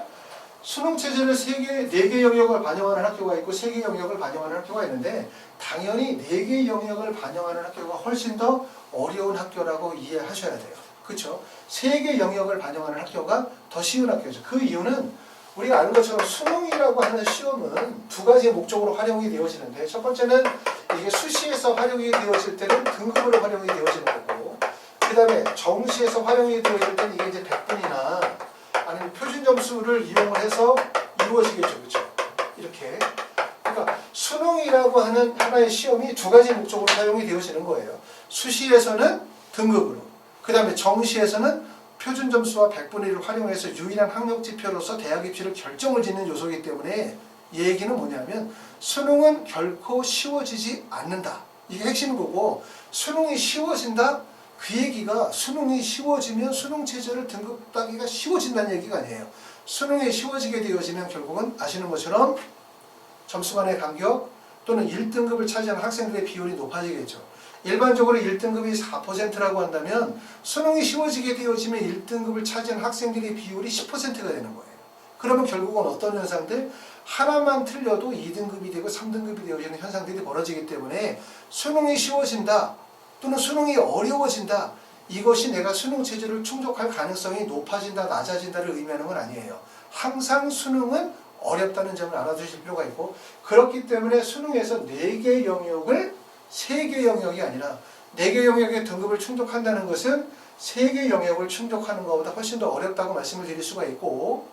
수능 체제를 4개 영역을 반영하는 학교가 있고 3개 영역을 반영하는 학교가 있는데 당연히 4개 영역을 반영하는 학교가 훨씬 더 어려운 학교라고 이해하셔야 돼요. 그렇죠? 3개 영역을 반영하는 학교가 더 쉬운 학교죠. 그 이유는 우리가 아는 것처럼 수능이라고 하는 시험은 두 가지 목적으로 활용이 되어지는데 첫 번째는 이게 수시에서 활용이 되어질 때는 등급으로 활용이 되어지는 거고 그 다음에 정시에서 활용이 되어질 때는 이게 이제 100분이나 아니면 표준 점수를 이용을 해서 이루어지겠죠. 그렇죠? 이렇게. 그러니까 수능이라고 하는 하나의 시험이 두 가지 목적으로 사용이 되어지는 거예요. 수시에서는 등급으로 그 다음에 정시에서는 표준 점수와 100분의 1을 활용해서 유일한 학력 지표로서 대학 입시를 결정을 짓는 요소이기 때문에 이 얘기는 뭐냐면 수능은 결코 쉬워지지 않는다. 이게 핵심인 거고 수능이 쉬워진다? 그 얘기가 수능이 쉬워지면 수능 체제를 등급 따기가 쉬워진다는 얘기가 아니에요. 수능이 쉬워지게 되어지면 결국은 아시는 것처럼 점수 간의 간격 또는 1등급을 차지하는 학생들의 비율이 높아지겠죠. 일반적으로 1등급이 4%라고 한다면 수능이 쉬워지게 되어지면 1등급을 차지한 학생들의 비율이 10%가 되는 거예요. 그러면 결국은 어떤 현상들? 하나만 틀려도 2등급이 되고 3등급이 되어지는 현상들이 벌어지기 때문에 수능이 쉬워진다 또는 수능이 어려워진다 이것이 내가 수능 체제를 충족할 가능성이 높아진다 낮아진다를 의미하는 건 아니에요. 항상 수능은 어렵다는 점을 알아두실 필요가 있고 그렇기 때문에 수능에서 4개 영역을 3개 영역이 아니라 4개 영역의 등급을 충족한다는 것은 3개 영역을 충족하는 것보다 훨씬 더 어렵다고 말씀을 드릴 수가 있고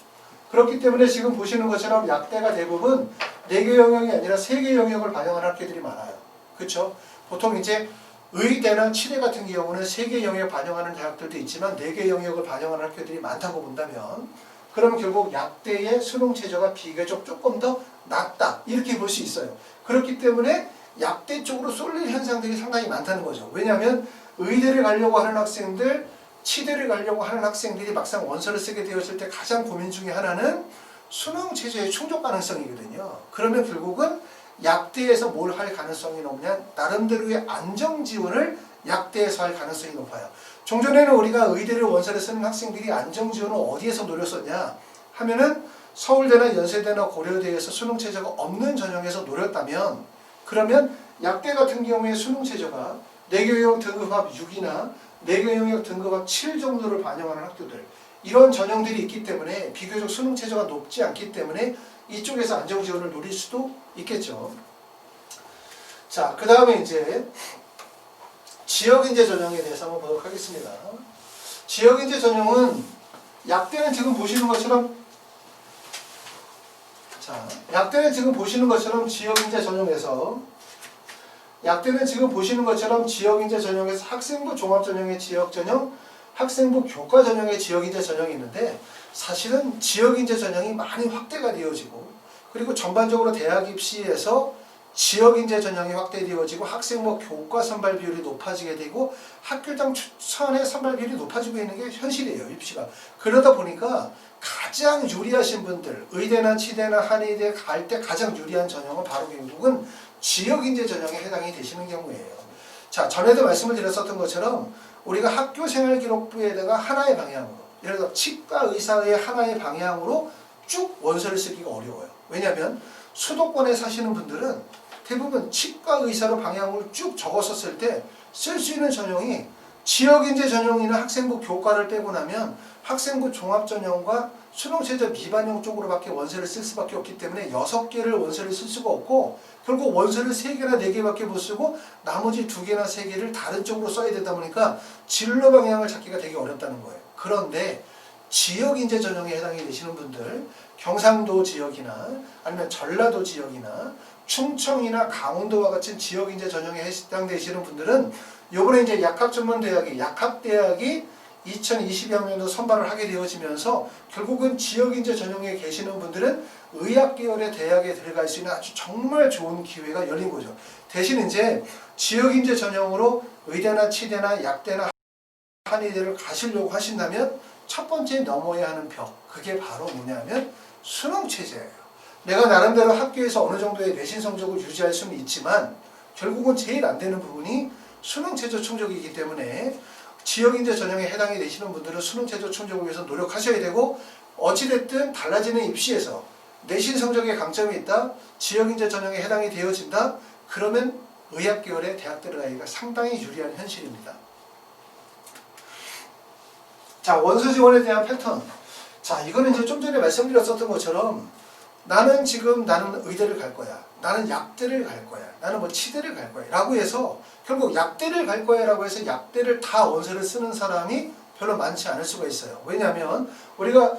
그렇기 때문에 지금 보시는 것처럼 약대가 대부분 4개 영역이 아니라 3개 영역을 반영하는 학교들이 많아요. 그렇죠? 보통 이제 의대나 치대 같은 경우는 3개 영역 반영하는 대학들도 있지만 4개 영역을 반영하는 학교들이 많다고 본다면 그러면 결국 약대의 수능 최저가 비교적 조금 더 낮다 이렇게 볼 수 있어요. 그렇기 때문에 약대 쪽으로 쏠릴 현상들이 상당히 많다는 거죠. 왜냐하면 의대를 가려고 하는 학생들, 치대를 가려고 하는 학생들이 막상 원서를 쓰게 되었을 때 가장 고민 중에 하나는 수능 체제의 충족 가능성이거든요. 그러면 결국은 약대에서 뭘 할 가능성이 높냐? 나름대로의 안정 지원을 약대에서 할 가능성이 높아요. 종전에는 우리가 의대를 원서를 쓰는 학생들이 안정 지원을 어디에서 노렸었냐 하면은 서울대나 연세대나 고려대에서 수능 체제가 없는 전형에서 노렸다면 그러면 약대 같은 경우에 수능 최저가 내교 영역 등급합 6이나 내교 영역 등급합 7 정도를 반영하는 학교들, 이런 전형들이 있기 때문에 비교적 수능 최저가 높지 않기 때문에 이쪽에서 안정 지원을 노릴 수도 있겠죠. 자, 그 다음에 이제 지역인재 전형에 대해서 한번 보도록 하겠습니다. 지역인재 전형은 약대는 지금 보시는 것처럼 지역인재 전형에서 학생부 종합전형의 지역전형, 학생부 교과전형의 지역인재 전형이 있는데, 사실은 지역인재 전형이 많이 확대가 되어지고, 그리고 전반적으로 대학 입시에서 지역인재 전형이 확대되어지고 학생부 교과 선발 비율이 높아지게 되고 학교장 추천의 선발 비율이 높아지고 있는 게 현실이에요, 입시가. 그러다 보니까 가장 유리하신 분들, 의대나 치대나 한의대 갈 때 가장 유리한 전형은 바로 결국은 지역인재 전형에 해당이 되시는 경우예요. 자, 전에도 말씀을 드렸었던 것처럼 우리가 학교생활기록부에다가 하나의 방향으로, 예를 들어 치과 의사의 하나의 방향으로 쭉 원서를 쓰기가 어려워요. 왜냐하면 수도권에 사시는 분들은 대부분 치과 의사로 방향으로 쭉 적었었을 때 쓸 수 있는 전형이 지역인재 전형이나 학생부 교과를 빼고 나면 학생부 종합전형과 수능최저 미반영 쪽으로밖에 원서를 쓸 수밖에 없기 때문에 6개를 원서를 쓸 수가 없고, 결국 원서를 3개나 4개밖에 못 쓰고 나머지 2개나 3개를 다른 쪽으로 써야 되다 보니까 진로 방향을 찾기가 되게 어렵다는 거예요. 그런데 지역인재 전형에 해당이 되시는 분들, 경상도 지역이나 아니면 전라도 지역이나 충청이나 강원도와 같은 지역인재 전형에 해당되시는 분들은 요번에 이제 약학대학이 2022학년도 선발을 하게 되어지면서 결국은 지역인재 전형에 계시는 분들은 의학계열의 대학에 들어갈 수 있는 아주 정말 좋은 기회가 열린 거죠. 대신 이제 지역인재 전형으로 의대나 치대나 약대나 한의대를 가시려고 하신다면 첫 번째 넘어야 하는 벽, 그게 바로 뭐냐면 수능 체제예요. 내가 나름대로 학교에서 어느 정도의 내신 성적을 유지할 수는 있지만 결국은 제일 안 되는 부분이 수능 최저 충족이기 때문에 지역인재 전형에 해당이 되시는 분들은 수능 최저 충족을 위해서 노력하셔야 되고, 어찌됐든 달라지는 입시에서 내신 성적에 강점이 있다, 지역인재 전형에 해당이 되어진다, 그러면 의학계열의 대학 들어가기가 상당히 유리한 현실입니다. 자, 원서 지원에 대한 패턴. 자, 이거는 이제 좀 전에 말씀드렸었던 것처럼 나는 의대를 갈 거야, 나는 약대를 갈 거야, 나는 뭐 치대를 갈 거야 라고 해서 결국 약대를 갈 거야 라고 해서 약대를 다 원서를 쓰는 사람이 별로 많지 않을 수가 있어요. 왜냐하면 우리가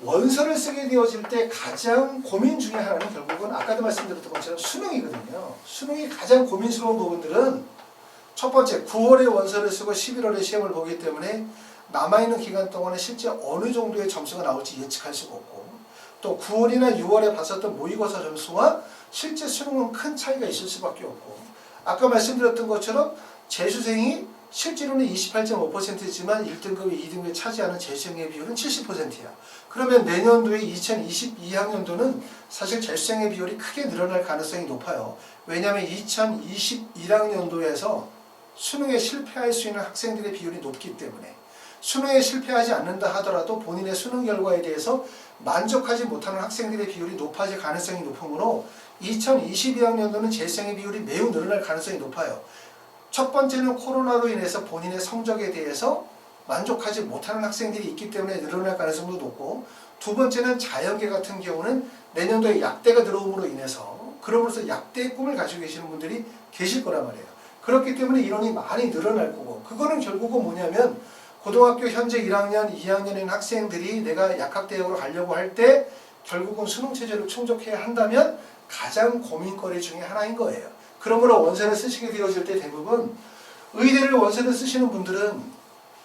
원서를 쓰게 되어질 때 가장 고민 중에 하나는 결국은 아까도 말씀드렸던 것처럼 수능이거든요. 수능이 가장 고민스러운 부분들은 첫 번째, 9월에 원서를 쓰고 11월에 시험을 보기 때문에 남아있는 기간 동안에 실제 어느 정도의 점수가 나올지 예측할 수가 없고, 또 9월이나 6월에 봤었던 모의고사 점수와 실제 수능은 큰 차이가 있을 수밖에 없고, 아까 말씀드렸던 것처럼 재수생이 실제로는 28.5%지만 1등급이 2등급에 차지하는 재수생의 비율은 70%야. 그러면 내년도에 2022학년도는 사실 재수생의 비율이 크게 늘어날 가능성이 높아요. 왜냐하면 2021학년도에서 수능에 실패할 수 있는 학생들의 비율이 높기 때문에, 수능에 실패하지 않는다 하더라도 본인의 수능 결과에 대해서 만족하지 못하는 학생들의 비율이 높아질 가능성이 높으므로 2022학년도는 재수생의 비율이 매우 늘어날 가능성이 높아요. 첫 번째는 코로나로 인해서 본인의 성적에 대해서 만족하지 못하는 학생들이 있기 때문에 늘어날 가능성도 높고, 두 번째는 자연계 같은 경우는 내년도에 약대가 들어옴으로 인해서 그러면서 약대의 꿈을 가지고 계시는 분들이 계실 거란 말이에요. 그렇기 때문에 인원이 많이 늘어날 거고, 그거는 결국은 뭐냐면 고등학교 현재 1학년, 2학년인 학생들이 내가 약학대학으로 가려고 할 때 결국은 수능 체제를 충족해야 한다면 가장 고민거리 중에 하나인 거예요. 그러므로 원서를 쓰시게 되어질 때 대부분 의대를 원서를 쓰시는 분들은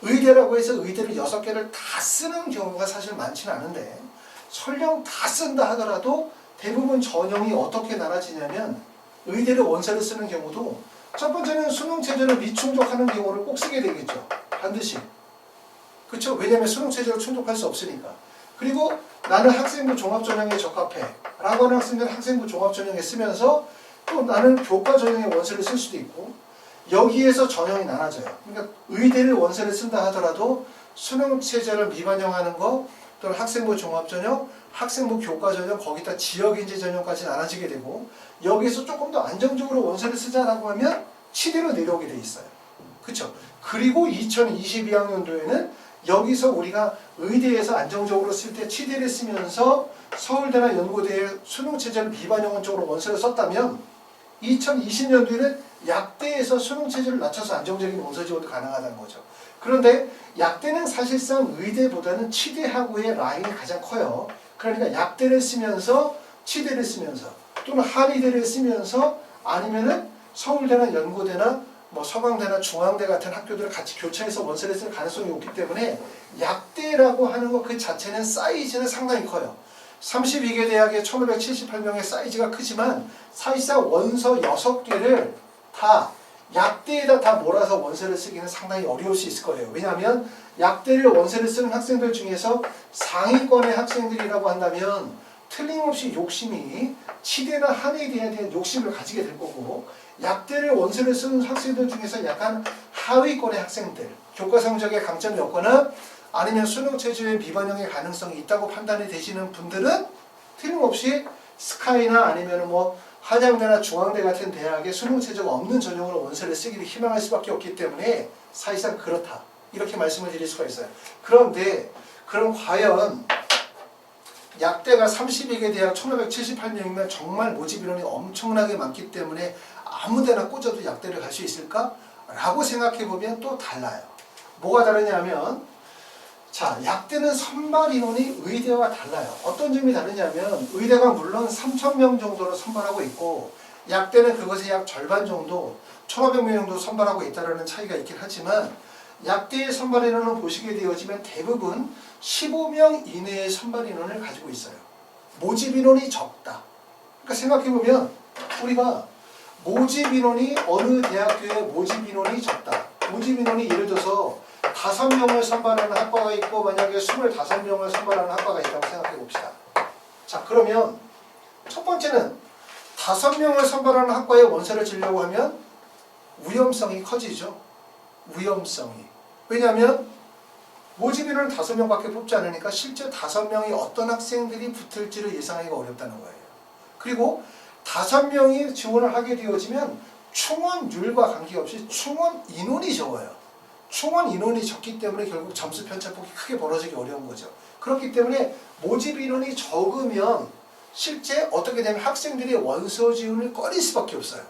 의대라고 해서 의대를 6개를 다 쓰는 경우가 사실 많지는 않은데, 설령 다 쓴다 하더라도 대부분 전형이 어떻게 나눠지냐면 의대를 원서를 쓰는 경우도 첫 번째는 수능 체제를 미충족하는 경우를 꼭 쓰게 되겠죠. 반드시. 그렇죠? 왜냐하면 수능 체제로 충족할 수 없으니까. 그리고 나는 학생부 종합전형에 적합해 라고 하는 학생들은 학생부 종합전형에 쓰면서 또 나는 교과 전형에 원서를 쓸 수도 있고, 여기에서 전형이 나눠져요. 그러니까 의대를 원서를 쓴다 하더라도 수능 체제를 미반영하는 거, 또는 학생부 종합전형, 학생부 교과전형, 거기다 지역인재 전형까지 나눠지게 되고 여기서 조금 더 안정적으로 원서를 쓰자라고 하면 치대로 내려오게 돼 있어요. 그렇죠? 그리고 2022학년도에는 여기서 우리가 의대에서 안정적으로 쓸 때 치대를 쓰면서 서울대나 연고대의 수능체제를 비반영원 쪽으로 원서를 썼다면 2020년도에는 약대에서 수능체제를 낮춰서 안정적인 원서 지원도 가능하다는 거죠. 그런데 약대는 사실상 의대보다는 치대하고의 라인이 가장 커요. 그러니까 약대를 쓰면서 치대를 쓰면서 또는 한의대를 쓰면서 아니면은 서울대나 연고대나 뭐 서강대나 중앙대 같은 학교들을 같이 교차해서 원서를 쓸 가능성이 높기 때문에 약대라고 하는 것 그 자체는 사이즈는 상당히 커요. 32개 대학의 1578명의 사이즈가 크지만 사실상 원서 6개를 다 약대에다 다 몰아서 원서를 쓰기는 상당히 어려울 수 있을 거예요. 왜냐하면 약대를 원서를 쓰는 학생들 중에서 상위권의 학생들이라고 한다면 틀림없이 욕심이 치대나 한의대에 대한 욕심을 가지게 될 거고 약대를 원서를 쓰는 학생들 중에서 약간 하위권의 학생들, 교과 성적에 강점이 없거나 아니면 수능 체제의 비반영의 가능성이 있다고 판단이 되시는 분들은 틀림없이 스카이나 아니면 뭐 한양대나 중앙대 같은 대학의 수능 체제가 없는 전형으로 원서를 쓰기를 희망할 수밖에 없기 때문에 사실상 그렇다. 이렇게 말씀을 드릴 수가 있어요. 그런데 그럼 과연 약대가 32개 대학 1578명이면 정말 모집 인원이 엄청나게 많기 때문에 아무데나 꽂아도 약대를 갈 수 있을까? 라고 생각해보면 또 달라요. 뭐가 다르냐면 자, 약대는 선발 인원이 의대와 달라요. 어떤 점이 다르냐면 의대가 물론 3,000명 정도로 선발하고 있고 약대는 그것의 약 절반 정도 1,500명 정도 선발하고 있다는 차이가 있긴 하지만 약대의 선발 인원을 보시게 되어지면 대부분 15명 이내의 선발 인원을 가지고 있어요. 모집 인원이 적다. 그러니까 생각해보면 우리가 모집 인원이 어느 대학교의 모집 인원이 적다. 모집 인원이 예를 들어서 5명을 선발하는 학과가 있고 만약에 25명을 선발하는 학과가 있다고 생각해 봅시다. 자, 그러면 첫 번째는 5명을 선발하는 학과에 원서를 지려고 하면 위험성이 커지죠. 위험성이. 왜냐하면 모집 인원은 5명밖에 뽑지 않으니까 실제 5명이 어떤 학생들이 붙을지를 예상하기가 어렵다는 거예요. 그리고 5명이 지원을 하게 되어지면 충원율과 관계없이 충원 인원이 적어요. 충원 인원이 적기 때문에 결국 점수 편차폭이 크게 벌어지기 어려운 거죠. 그렇기 때문에 모집 인원이 적으면 실제 어떻게 되면 학생들이 원서 지원을 꺼릴 수밖에 없어요.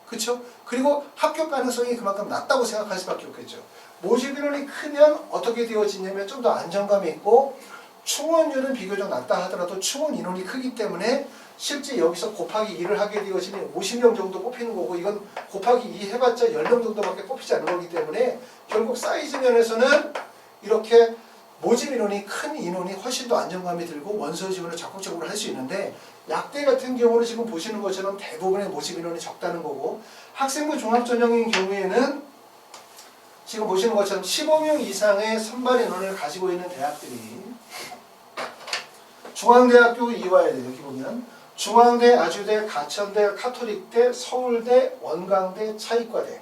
그렇죠? 그리고 합격 가능성이 그만큼 낮다고 생각할 수밖에 없겠죠. 모집 인원이 크면 어떻게 되어지냐면 좀 더 안정감이 있고 충원율은 비교적 낮다 하더라도 충원 인원이 크기 때문에 실제 여기서 곱하기 2를 하게 되어지면 50명 정도 뽑히는 거고 이건 곱하기 2 해봤자 10명 정도밖에 뽑히지 않는 거기 때문에 결국 사이즈 면에서는 이렇게 모집 인원이 큰 인원이 훨씬 더 안정감이 들고 원서 지원을 적극적으로 할 수 있는데 약대 같은 경우는 지금 보시는 것처럼 대부분의 모집 인원이 적다는 거고 학생부 종합전형인 경우에는 지금 보시는 것처럼 15명 이상의 선발 인원을 가지고 있는 대학들이 중앙대학교 이와야 돼요. 여기 보면 중앙대, 아주대, 가천대, 카톨릭대, 서울대, 원광대, 차이과대.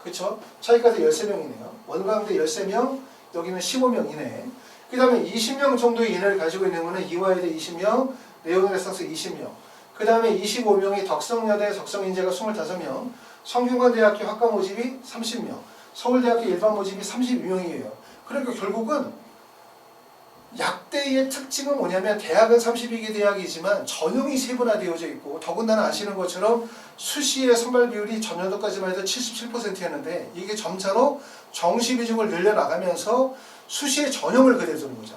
그렇죠? 차이과대 13명이네요. 원광대 13명, 여기는 15명 이내. 그 다음에 20명 정도의 인원을 가지고 있는 거는 이화여대 20명, 네오레상스 20명. 그 다음에 25명이 덕성여대, 덕성인재가 25명, 성균관대학교 학과 모집이 30명, 서울대학교 일반 모집이 32명이에요. 그러니까 결국은 약대의 특징은 뭐냐면 대학은 32개 대학이지만 전형이 세분화되어져 있고 더군다나 아시는 것처럼 수시의 선발 비율이 전년도까지만 해도 77%였는데 이게 점차로 정시 비중을 늘려나가면서 수시의 전형을 그대로 두는 거죠.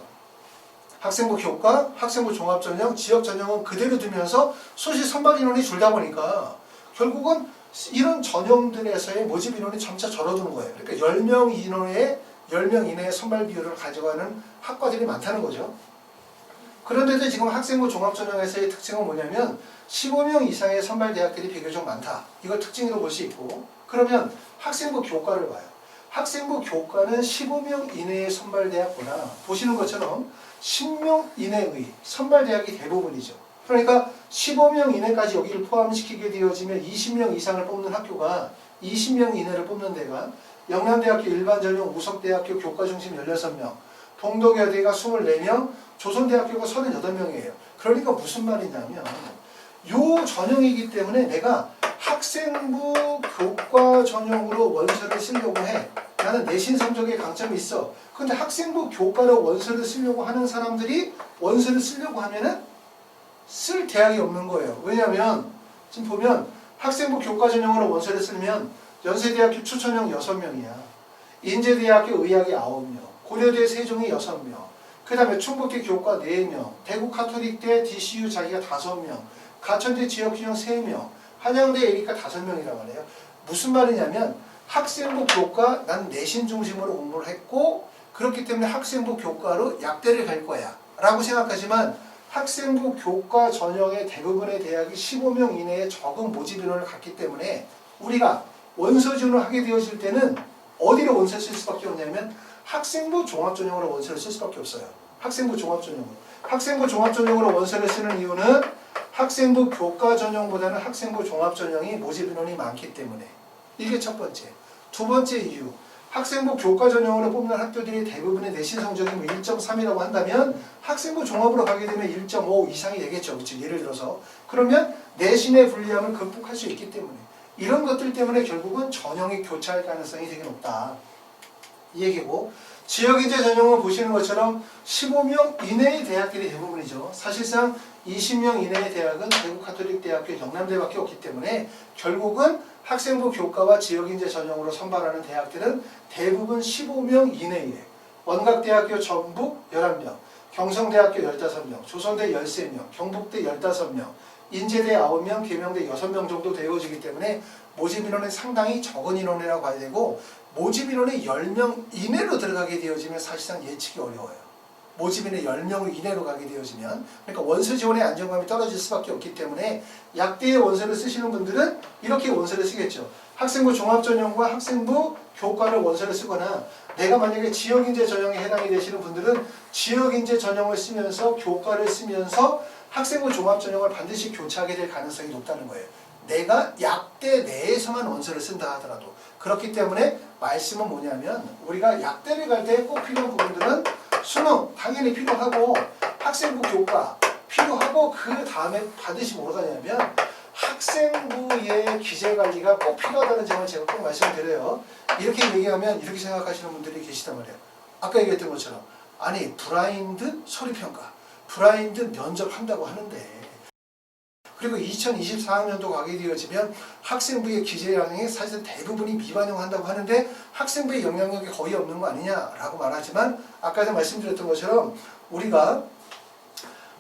학생부 교과, 학생부 종합전형, 지역전형은 그대로 두면서 수시 선발 인원이 줄다 보니까 결국은 이런 전형들에서의 모집 인원이 점차 줄어드는 거예요. 그러니까 10명 이내의 선발 비율을 가져가는 학과들이 많다는 거죠. 그런데도 지금 학생부 종합전형에서의 특징은 뭐냐면 15명 이상의 선발 대학들이 비교적 많다. 이걸 특징으로 볼 수 있고 그러면 학생부 교과를 봐요. 학생부 교과는 15명 이내의 선발 대학보다 보시는 것처럼 10명 이내의 선발 대학이 대부분이죠. 그러니까 15명 이내까지 여기를 포함시키게 되어지면 20명 이상을 뽑는 학교가 20명 이내를 뽑는 데가 영남대학교 일반전형 우석대학교 교과중심 16명, 동덕여대가 24명, 조선대학교가 38명이에요. 그러니까 무슨 말이냐면 요 전형이기 때문에 내가 학생부 교과 전형으로 원서를 쓰려고 해. 나는 내신 성적에 강점이 있어. 근데 학생부 교과로 원서를 쓰려고 하는 사람들이 원서를 쓰려고 하면은 쓸 대학이 없는 거예요. 왜냐면 지금 보면 학생부 교과 전형으로 원서를 쓰면 연세대학교 추천형 6명이야. 인제대학교 의학이 9명, 고려대 세종이 6명, 그 다음에 충북대 교과 4명, 대구 카톨릭대 DCU 자기가 5명, 가천대 지역균형 3명, 한양대 에리카 5명이란 말이에요. 무슨 말이냐면 학생부 교과 난 내신 중심으로 공부를 했고 그렇기 때문에 학생부 교과로 약대를 갈 거야 라고 생각하지만 학생부 교과 전형의 대부분의 대학이 15명 이내의 적은 모집 인원을 갖기 때문에 우리가 원서 지원을 하게 되어질 때는 어디로 원서를 쓸 수밖에 없냐면 학생부 종합전형으로 원서를 쓸 수밖에 없어요. 학생부 종합전형으로. 학생부 종합전형으로 원서를 쓰는 이유는 학생부 교과 전형보다는 학생부 종합전형이 모집 인원이 많기 때문에. 이게 첫 번째. 두 번째 이유. 학생부 교과 전형으로 뽑는 학교들이 대부분의 내신 성적이 1.3이라고 한다면 학생부 종합으로 가게 되면 1.5 이상이 되겠죠. 그렇죠? 예를 들어서. 그러면 내신의 불리함을 극복할 수 있기 때문에. 이런 것들 때문에 결국은 전형이 교차할 가능성이 되게 높다. 이 얘기고 지역인재 전형은 보시는 것처럼 15명 이내의 대학들이 대부분이죠. 사실상 20명 이내의 대학은 대구 카톨릭 대학교 영남대밖에 없기 때문에 결국은 학생부 교과와 지역인재 전형으로 선발하는 대학들은 대부분 15명 이내에 원각대학교 전북 11명, 경성대학교 15명, 조선대 13명, 경북대 15명, 인제대 9명, 계명대 6명 정도 되어지기 때문에 모집 인원은 상당히 적은 인원이라고 봐야 되고 모집 인원이 10명 이내로 들어가게 되어지면 사실상 예측이 어려워요. 모집 인원이 10명 이내로 가게 되어지면 그러니까 원서 지원의 안정감이 떨어질 수밖에 없기 때문에 약대의 원서를 쓰시는 분들은 이렇게 원서를 쓰겠죠. 학생부 종합전형과 학생부 교과를 원서를 쓰거나 내가 만약에 지역인재 전형에 해당이 되시는 분들은 지역인재 전형을 쓰면서 교과를 쓰면서 학생부 종합전형을 반드시 교차하게 될 가능성이 높다는 거예요. 내가 약대 내에서만 원서를 쓴다 하더라도. 그렇기 때문에 말씀은 뭐냐면 우리가 약대를 갈 때 꼭 필요한 부분들은 수능 당연히 필요하고 학생부 교과 필요하고 그 다음에 반드시 뭐가 가냐면 학생부의 기재관리가 꼭 필요하다는 점을 제가 꼭 말씀을 드려요. 이렇게 얘기하면 이렇게 생각하시는 분들이 계시단 말이에요. 아까 얘기했던 것처럼 아니 브라인드 소리평가 브라인드 면접한다고 하는데 그리고 2024학년도 가게 되어지면 학생부의 기재 영향이 사실 대부분이 미반영한다고 하는데 학생부의 영향력이 거의 없는 거 아니냐라고 말하지만 아까도 말씀드렸던 것처럼 우리가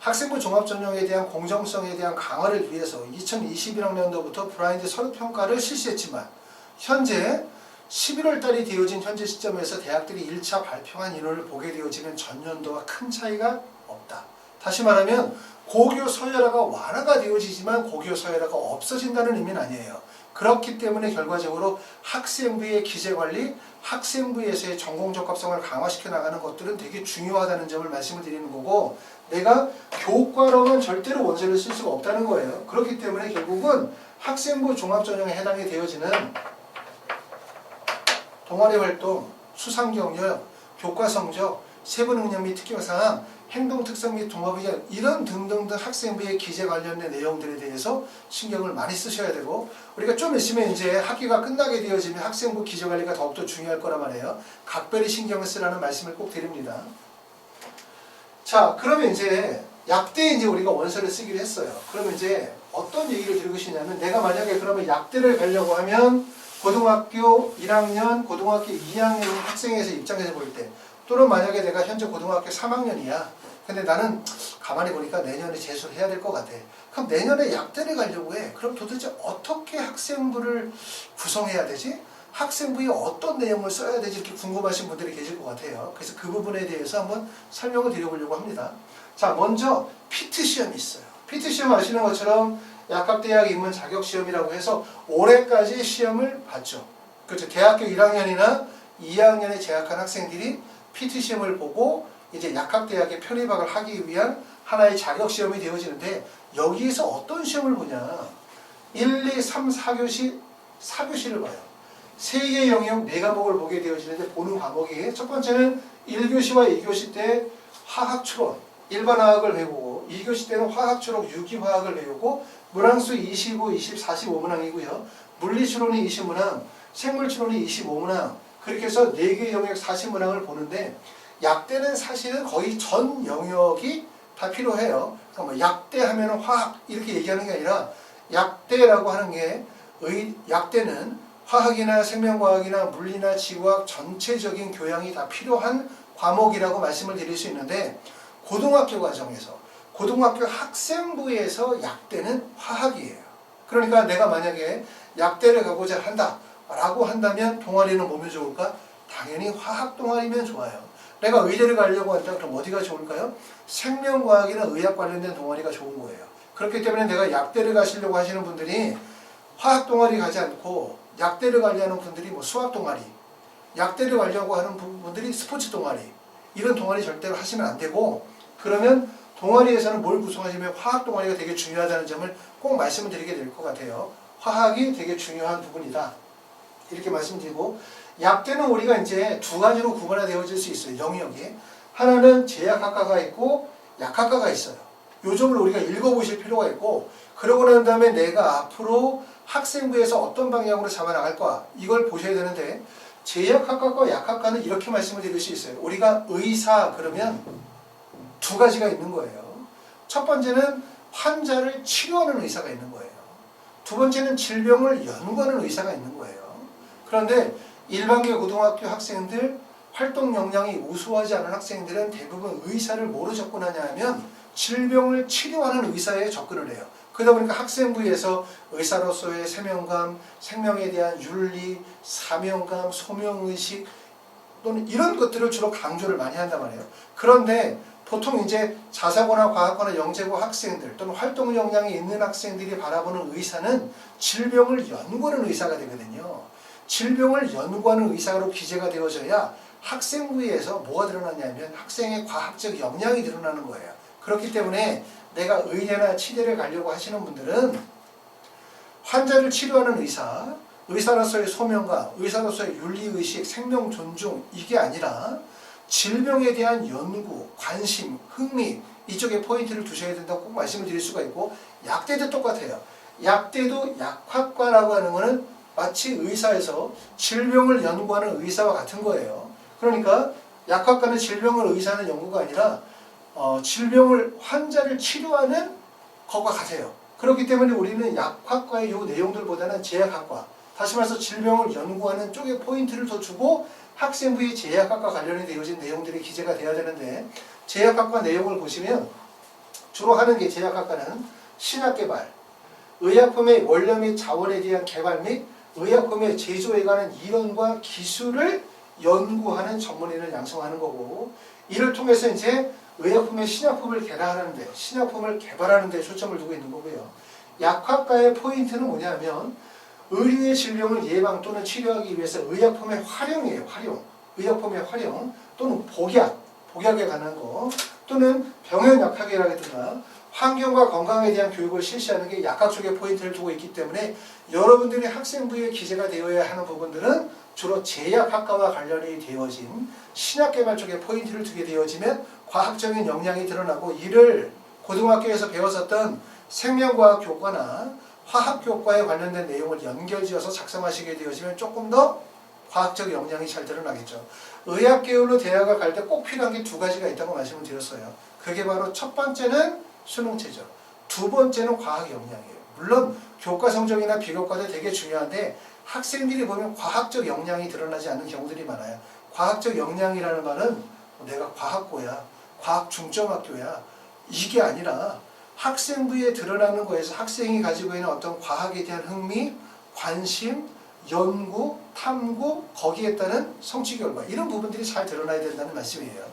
학생부 종합전형에 대한 공정성에 대한 강화를 위해서 2021학년도부터 브라인드 서류평가를 실시했지만 현재 11월 달이 되어진 현재 시점에서 대학들이 1차 발표한 인원을 보게 되어지면 전년도와 큰 차이가 없다. 다시 말하면 고교 서열화가 완화가 되어지지만 고교 서열화가 없어진다는 의미는 아니에요. 그렇기 때문에 결과적으로 학생부의 기재관리, 학생부에서의 전공적합성을 강화시켜 나가는 것들은 되게 중요하다는 점을 말씀을 드리는 거고 내가 교과로는 절대로 원서를 쓸 수가 없다는 거예요. 그렇기 때문에 결국은 학생부 종합전형에 해당이 되어지는 동아리 활동, 수상 경력, 교과 성적, 세부 능력 및 특경사항, 행동 특성 및 동업 의견 이런 등등등 학생부의 기재 관련된 내용들에 대해서 신경을 많이 쓰셔야 되고 우리가 좀 있으면 이제 학기가 끝나게 되어지면 학생부 기재 관리가 더욱더 중요할 거란 말이에요. 각별히 신경을 쓰라는 말씀을 꼭 드립니다. 자, 그러면 이제 약대에 이제 우리가 원서를 쓰기로 했어요. 그러면 이제 어떤 얘기를 드리고 싶냐면 내가 만약에 그러면 약대를 가려고 하면 고등학교 1학년, 고등학교 2학년 학생에서 입장에서 볼 때 또는 만약에 내가 현재 고등학교 3학년이야. 근데 나는 가만히 보니까 내년에 재수를 해야 될 것 같아. 그럼 내년에 약대를 가려고 해. 그럼 도대체 어떻게 학생부를 구성해야 되지? 학생부에 어떤 내용을 써야 되지? 이렇게 궁금하신 분들이 계실 것 같아요. 그래서 그 부분에 대해서 한번 설명을 드려보려고 합니다. 자, 먼저 피트 시험이 있어요. 피트 시험 아시는 것처럼 약학대학 입문 자격시험이라고 해서 올해까지 시험을 봤죠. 그렇죠. 대학교 1학년이나 2학년에 재학한 학생들이 PT 시험을 보고 이제 약학대학에 편입학을 하기 위한 하나의 자격시험이 되어지는데 여기에서 어떤 시험을 보냐 1, 2, 3, 4교시 4교시를 봐요. 3개의 영역 4과목을 보게 되어지는데 보는 과목이 첫 번째는 1교시와 2교시 때 화학 추론 일반 화학을 배우고 2교시 때는 화학 추론 유기화학을 배우고 문항수 25, 20, 45문항이고요. 물리 추론이 20문항, 생물 추론이 25문항 그렇게 해서 4개의 영역 40문항을 보는데 약대는 사실은 거의 전 영역이 다 필요해요. 그러니까 뭐 약대 하면은 화학 이렇게 얘기하는 게 아니라 약대라고 하는 게 약대는 화학이나 생명과학이나 물리나 지구학 전체적인 교양이 다 필요한 과목이라고 말씀을 드릴 수 있는데 고등학교 과정에서 고등학교 학생부에서 약대는 화학이에요. 그러니까 내가 만약에 약대를 가고자 한다라고 한다면 동아리는 뭐면 좋을까? 당연히 화학 동아리면 좋아요. 내가 의대를 가려고 한다 그럼 어디가 좋을까요? 생명과학이나 의학 관련된 동아리가 좋은 거예요. 그렇기 때문에 내가 약대를 가시려고 하시는 분들이 화학 동아리 가지 않고 약대를 가려는 분들이 뭐 수학 동아리, 약대를 가려고 하는 분들이 스포츠 동아리 이런 동아리 절대로 하시면 안 되고 그러면 동아리에서는 뭘 구성하시면 화학 동아리가 되게 중요하다는 점을 꼭 말씀을 드리게 될 것 같아요. 화학이 되게 중요한 부분이다. 이렇게 말씀드리고 약대는 우리가 이제 2가지로 구분화되어질 수 있어요. 영역이. 하나는 제약학과가 있고 약학과가 있어요. 요 점을 우리가 읽어보실 필요가 있고 그러고 난 다음에 내가 앞으로 학생부에서 어떤 방향으로 잡아나갈까 이걸 보셔야 되는데 제약학과과 약학과는 이렇게 말씀을 드릴 수 있어요. 우리가 의사 그러면 2가지가 있는 거예요. 첫 번째는 환자를 치료하는 의사가 있는 거예요. 두 번째는 질병을 연구하는 의사가 있는 거예요. 그런데 일반계 고등학교 학생들 활동 역량이 우수하지 않은 학생들은 대부분 의사를 뭐로 접근하냐 하면 질병을 치료하는 의사에 접근을 해요. 그러다 보니까 학생부에서 의사로서의 사명감, 생명에 대한 윤리, 사명감, 소명의식 또는 이런 것들을 주로 강조를 많이 한단 말이에요. 그런데 보통 이제 자사고나 과학고나 영재고 학생들 또는 활동 역량이 있는 학생들이 바라보는 의사는 질병을 연구하는 의사가 되거든요. 질병을 연구하는 의사로 기재가 되어져야 학생부에서 뭐가 드러나냐면 학생의 과학적 역량이 드러나는 거예요. 그렇기 때문에 내가 의대나 치대를 가려고 하시는 분들은 환자를 치료하는 의사, 의사로서의 소명과 의사로서의 윤리의식, 생명 존중 이게 아니라 질병에 대한 연구, 관심, 흥미 이쪽에 포인트를 두셔야 된다고 꼭 말씀을 드릴 수가 있고 약대도 똑같아요. 약대도 약학과라고 하는 거는 마치 의사에서 질병을 연구하는 의사와 같은 거예요. 그러니까 약학과는 질병을 의사하는 연구가 아니라 질병을 환자를 치료하는 것과 같아요. 그렇기 때문에 우리는 약학과의 이 내용들보다는 제약학과 다시 말해서 질병을 연구하는 쪽에 포인트를 더 주고 학생부의 제약학과 관련이 되어진 내용들이 기재가 돼야 되는데 제약학과 내용을 보시면 주로 하는 게 제약학과는 신약개발, 의약품의 원료 및 자원에 대한 개발 및 의약품의 제조에 관한 이론과 기술을 연구하는 전문인을 양성하는 거고 이를 통해서 이제 의약품의 신약품을 개발하는 데 초점을 두고 있는 거고요. 약학과의 포인트는 뭐냐면 의료의 질병을 예방 또는 치료하기 위해서 의약품의 활용이에요. 의약품의 활용 또는 복약에 관한 거 또는 병현약학이라든가 환경과 건강에 대한 교육을 실시하는 게 약학 쪽에 포인트를 두고 있기 때문에 여러분들이 학생부에 기재가 되어야 하는 부분들은 주로 제약학과와 관련이 되어진 신약개발 쪽에 포인트를 두게 되어지면 과학적인 역량이 드러나고 이를 고등학교에서 배웠었던 생명과학 교과나 화학 교과에 관련된 내용을 연결지어서 작성하시게 되어지면 조금 더 과학적 역량이 잘 드러나겠죠. 의학 계열로 대학을 갈 때 꼭 필요한 게 2가지가 있다고 말씀을 드렸어요. 그게 바로 첫 번째는 수능체죠. 두 번째는 과학 역량이에요. 물론 교과 성적이나 비교과도 되게 중요한데 학생들이 보면 과학적 역량이 드러나지 않는 경우들이 많아요. 과학적 역량이라는 말은 내가 과학고야, 과학 중점학교야 이게 아니라 학생부에 드러나는 거에서 학생이 가지고 있는 어떤 과학에 대한 흥미, 관심, 연구, 탐구, 거기에 따른 성취 결과 이런 부분들이 잘 드러나야 된다는 말씀이에요.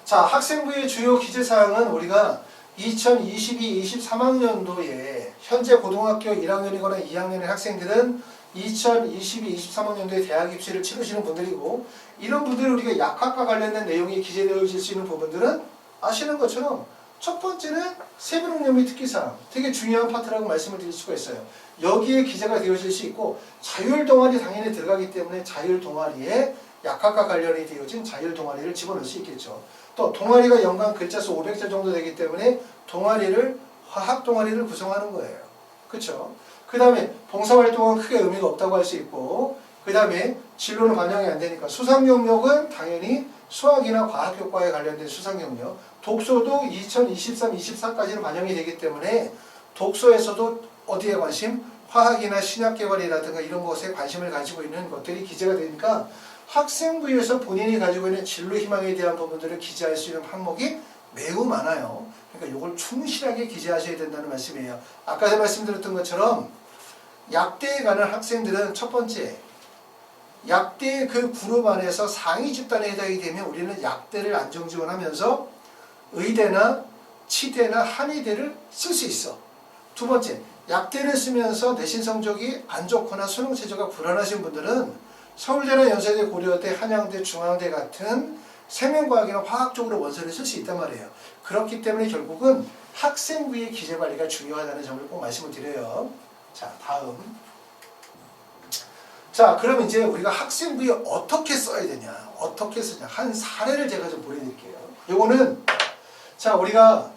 자, 학생부의 주요 기재사항은 우리가 2022-23학년도에 현재 고등학교 1학년이거나 2학년의 학생들은 2022-23학년도에 대학 입시를 치르시는 분들이고 이런 분들이 우리가 약학과 관련된 내용이 기재되어질 수 있는 부분들은 아시는 것처럼 첫 번째는 세부능력 및 특기사항, 되게 중요한 파트라고 말씀을 드릴 수가 있어요. 여기에 기재가 되어질 수 있고 자율동아리 당연히 들어가기 때문에 자율동아리에 약학과 관련이 되어진 자율동아리를 집어넣을 수 있겠죠. 또 동아리가 연간 글자 수 500자 정도 되기 때문에 동아리를 화학동아리를 구성하는 거예요. 그렇죠? 그 다음에 봉사활동은 크게 의미가 없다고 할 수 있고, 그 다음에 진로는 반영이 안 되니까 수상 영역은 당연히 수학이나 과학교과에 관련된 수상 영역, 독서도 2023, 24까지는 반영이 되기 때문에 독서에서도 어디에 관심? 화학이나 신약 개발이라든가 이런 것에 관심을 가지고 있는 것들이 기재가 되니까 학생부에서 본인이 가지고 있는 진로 희망에 대한 부분들을 기재할 수 있는 항목이 매우 많아요. 그러니까 이걸 충실하게 기재하셔야 된다는 말씀이에요. 아까 말씀드렸던 것처럼 약대에 가는 학생들은 첫 번째, 약대 그 그룹 안에서 상위 집단에 해당이 되면 우리는 약대를 안정 지원하면서 의대나 치대나 한의대를 쓸 수 있어. 두 번째, 약대를 쓰면서 내신 성적이 안 좋거나 수능 체제가 불안하신 분들은 서울대나 연세대, 고려대, 한양대, 중앙대 같은 생명과학이나 화학 쪽으로 원서를 쓸 수 있단 말이에요. 그렇기 때문에 결국은 학생부의 기재 관리가 중요하다는 점을 꼭 말씀을 드려요. 자, 다음. 자, 그럼 이제 우리가 학생부에 어떻게 써야 되냐, 어떻게 쓰냐, 한 사례를 제가 좀 보여드릴게요. 요거는, 자, 우리가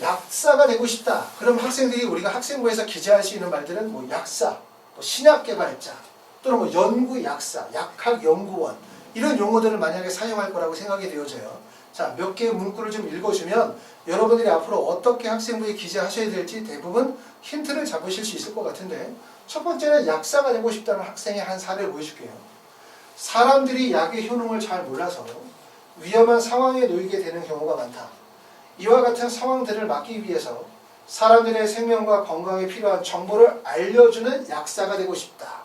약사가 되고 싶다. 그럼 학생들이 우리가 학생부에서 기재할 수 있는 말들은 뭐 약사, 뭐 신약개발자, 또는 뭐 연구약사, 약학연구원, 이런 용어들을 만약에 사용할 거라고 생각이 되어져요. 자, 몇 개의 문구를 좀 읽어주면 여러분들이 앞으로 어떻게 학생부에 기재하셔야 될지 대부분 힌트를 잡으실 수 있을 것 같은데, 첫 번째는 약사가 되고 싶다는 학생의 한 사례를 보여줄게요. 사람들이 약의 효능을 잘 몰라서 위험한 상황에 놓이게 되는 경우가 많다. 이와 같은 상황들을 막기 위해서 사람들의 생명과 건강에 필요한 정보를 알려주는 약사가 되고 싶다.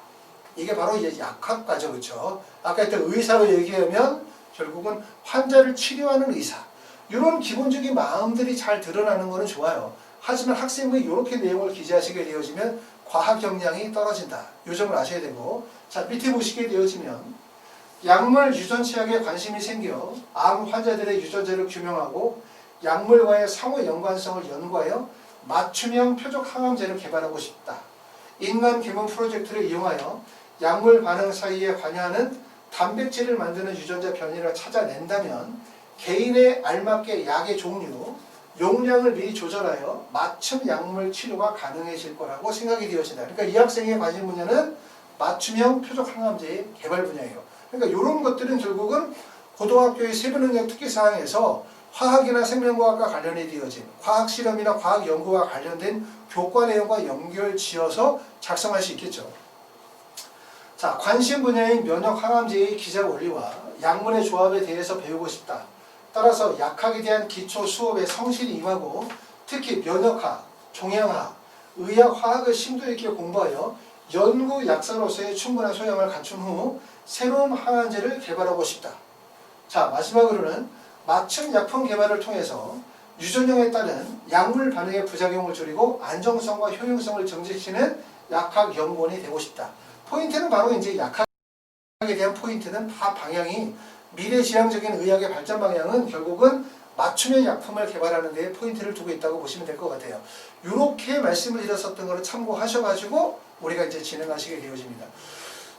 이게 바로 이제 약학과죠. 그렇죠? 아까 했던 의사로 얘기하면 결국은 환자를 치료하는 의사. 이런 기본적인 마음들이 잘 드러나는 거는 좋아요. 하지만 학생부에 이렇게 내용을 기재하시게 되어지면 과학 역량이 떨어진다. 이 점을 아셔야 되고, 자, 밑에 보시게 되어지면 약물 유전치약에 관심이 생겨 암 환자들의 유전자를 규명하고 약물과의 상호 연관성을 연구하여 맞춤형 표적 항암제를 개발하고 싶다. 인간 개발 프로젝트를 이용하여 약물 반응 사이에 관여하는 단백질을 만드는 유전자 변이를 찾아낸다면 개인에 알맞게 약의 종류, 용량을 미리 조절하여 맞춤 약물 치료가 가능해질 거라고 생각이 되어진다. 그러니까 이 학생의 관심 분야는 맞춤형 표적 항암제의 개발 분야예요. 그러니까 이런 것들은 결국은 고등학교의 세부능력 특기사항에서 화학이나 생명과학과 관련이 되어진 과학실험이나 과학연구와 관련된 교과 내용과 연결 지어서 작성할 수 있겠죠. 자, 관심 분야인 면역 항암제의 기자 원리와 약물의 조합에 대해서 배우고 싶다. 따라서 약학에 대한 기초 수업에 성실히 임하고 특히 면역학, 종양학, 의학, 화학을 심도 있게 공부하여 연구 약사로서의 충분한 소양을 갖춘 후 새로운 항암제를 개발하고 싶다. 자, 마지막으로는 맞춤 약품 개발을 통해서 유전형에 따른 약물 반응의 부작용을 줄이고 안정성과 효용성을 증진시키는 약학 연구원이 되고 싶다. 포인트는 바로 이제 약학에 대한 포인트는 다 방향이 미래지향적인 의학의 발전 방향은 결국은 맞춤형 약품을 개발하는 데에 포인트를 두고 있다고 보시면 될 것 같아요. 이렇게 말씀을 드렸었던 거를 참고하셔가지고 우리가 이제 진행하시게 되어집니다.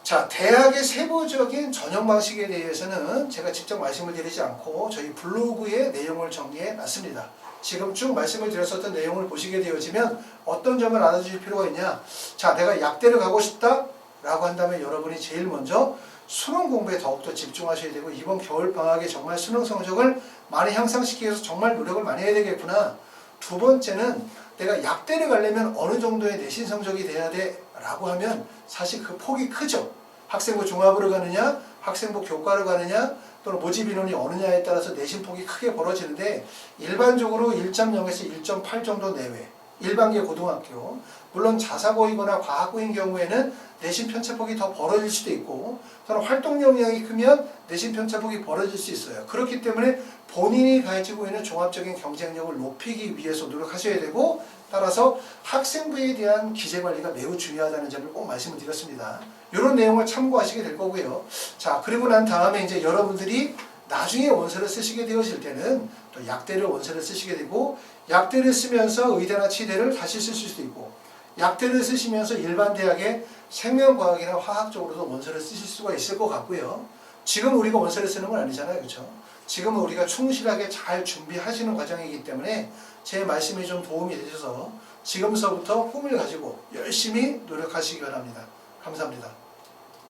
자, 대학의 세부적인 전형 방식에 대해서는 제가 직접 말씀을 드리지 않고 저희 블로그에 내용을 정리해 놨습니다. 지금 쭉 말씀을 드렸었던 내용을 보시게 되어지면 어떤 점을 알아주실 필요가 있냐. 자, 내가 약대를 가고 싶다 라고 한다면 여러분이 제일 먼저 수능 공부에 더욱더 집중하셔야 되고, 이번 겨울방학에 정말 수능 성적을 많이 향상시키기 위해서 정말 노력을 많이 해야 되겠구나. 두 번째는 내가 약대를 가려면 어느 정도의 내신 성적이 돼야 돼 라고 하면 사실 그 폭이 크죠. 학생부 종합으로 가느냐, 학생부 교과로 가느냐, 또는 모집 인원이 어느냐에 따라서 내신 폭이 크게 벌어지는데, 일반적으로 1.0에서 1.8 정도 내외, 일반계 고등학교, 물론 자사고이거나 과학고인 경우에는 내신 편차폭이 더 벌어질 수도 있고, 또는 활동 역량이 크면 내신 편차폭이 벌어질 수 있어요. 그렇기 때문에 본인이 가지고 있는 종합적인 경쟁력을 높이기 위해서 노력하셔야 되고, 따라서 학생부에 대한 기재 관리가 매우 중요하다는 점을 꼭 말씀을 드렸습니다. 이런 내용을 참고하시게 될 거고요. 자, 그리고 난 다음에 이제 여러분들이 나중에 원서를 쓰시게 되어질 때는 또 약대를 원서를 쓰시게 되고, 약대를 쓰면서 의대나 치대를 다시 쓰실 수도 있고, 약대를 쓰시면서 일반 대학의 생명과학이나 화학 쪽으로도 원서를 쓰실 수가 있을 것 같고요. 지금 우리가 원서를 쓰는 건 아니잖아요. 그렇죠? 지금은 우리가 충실하게 잘 준비하시는 과정이기 때문에 제 말씀이 좀 도움이 되셔서 지금서부터 꿈을 가지고 열심히 노력하시기 바랍니다. 감사합니다.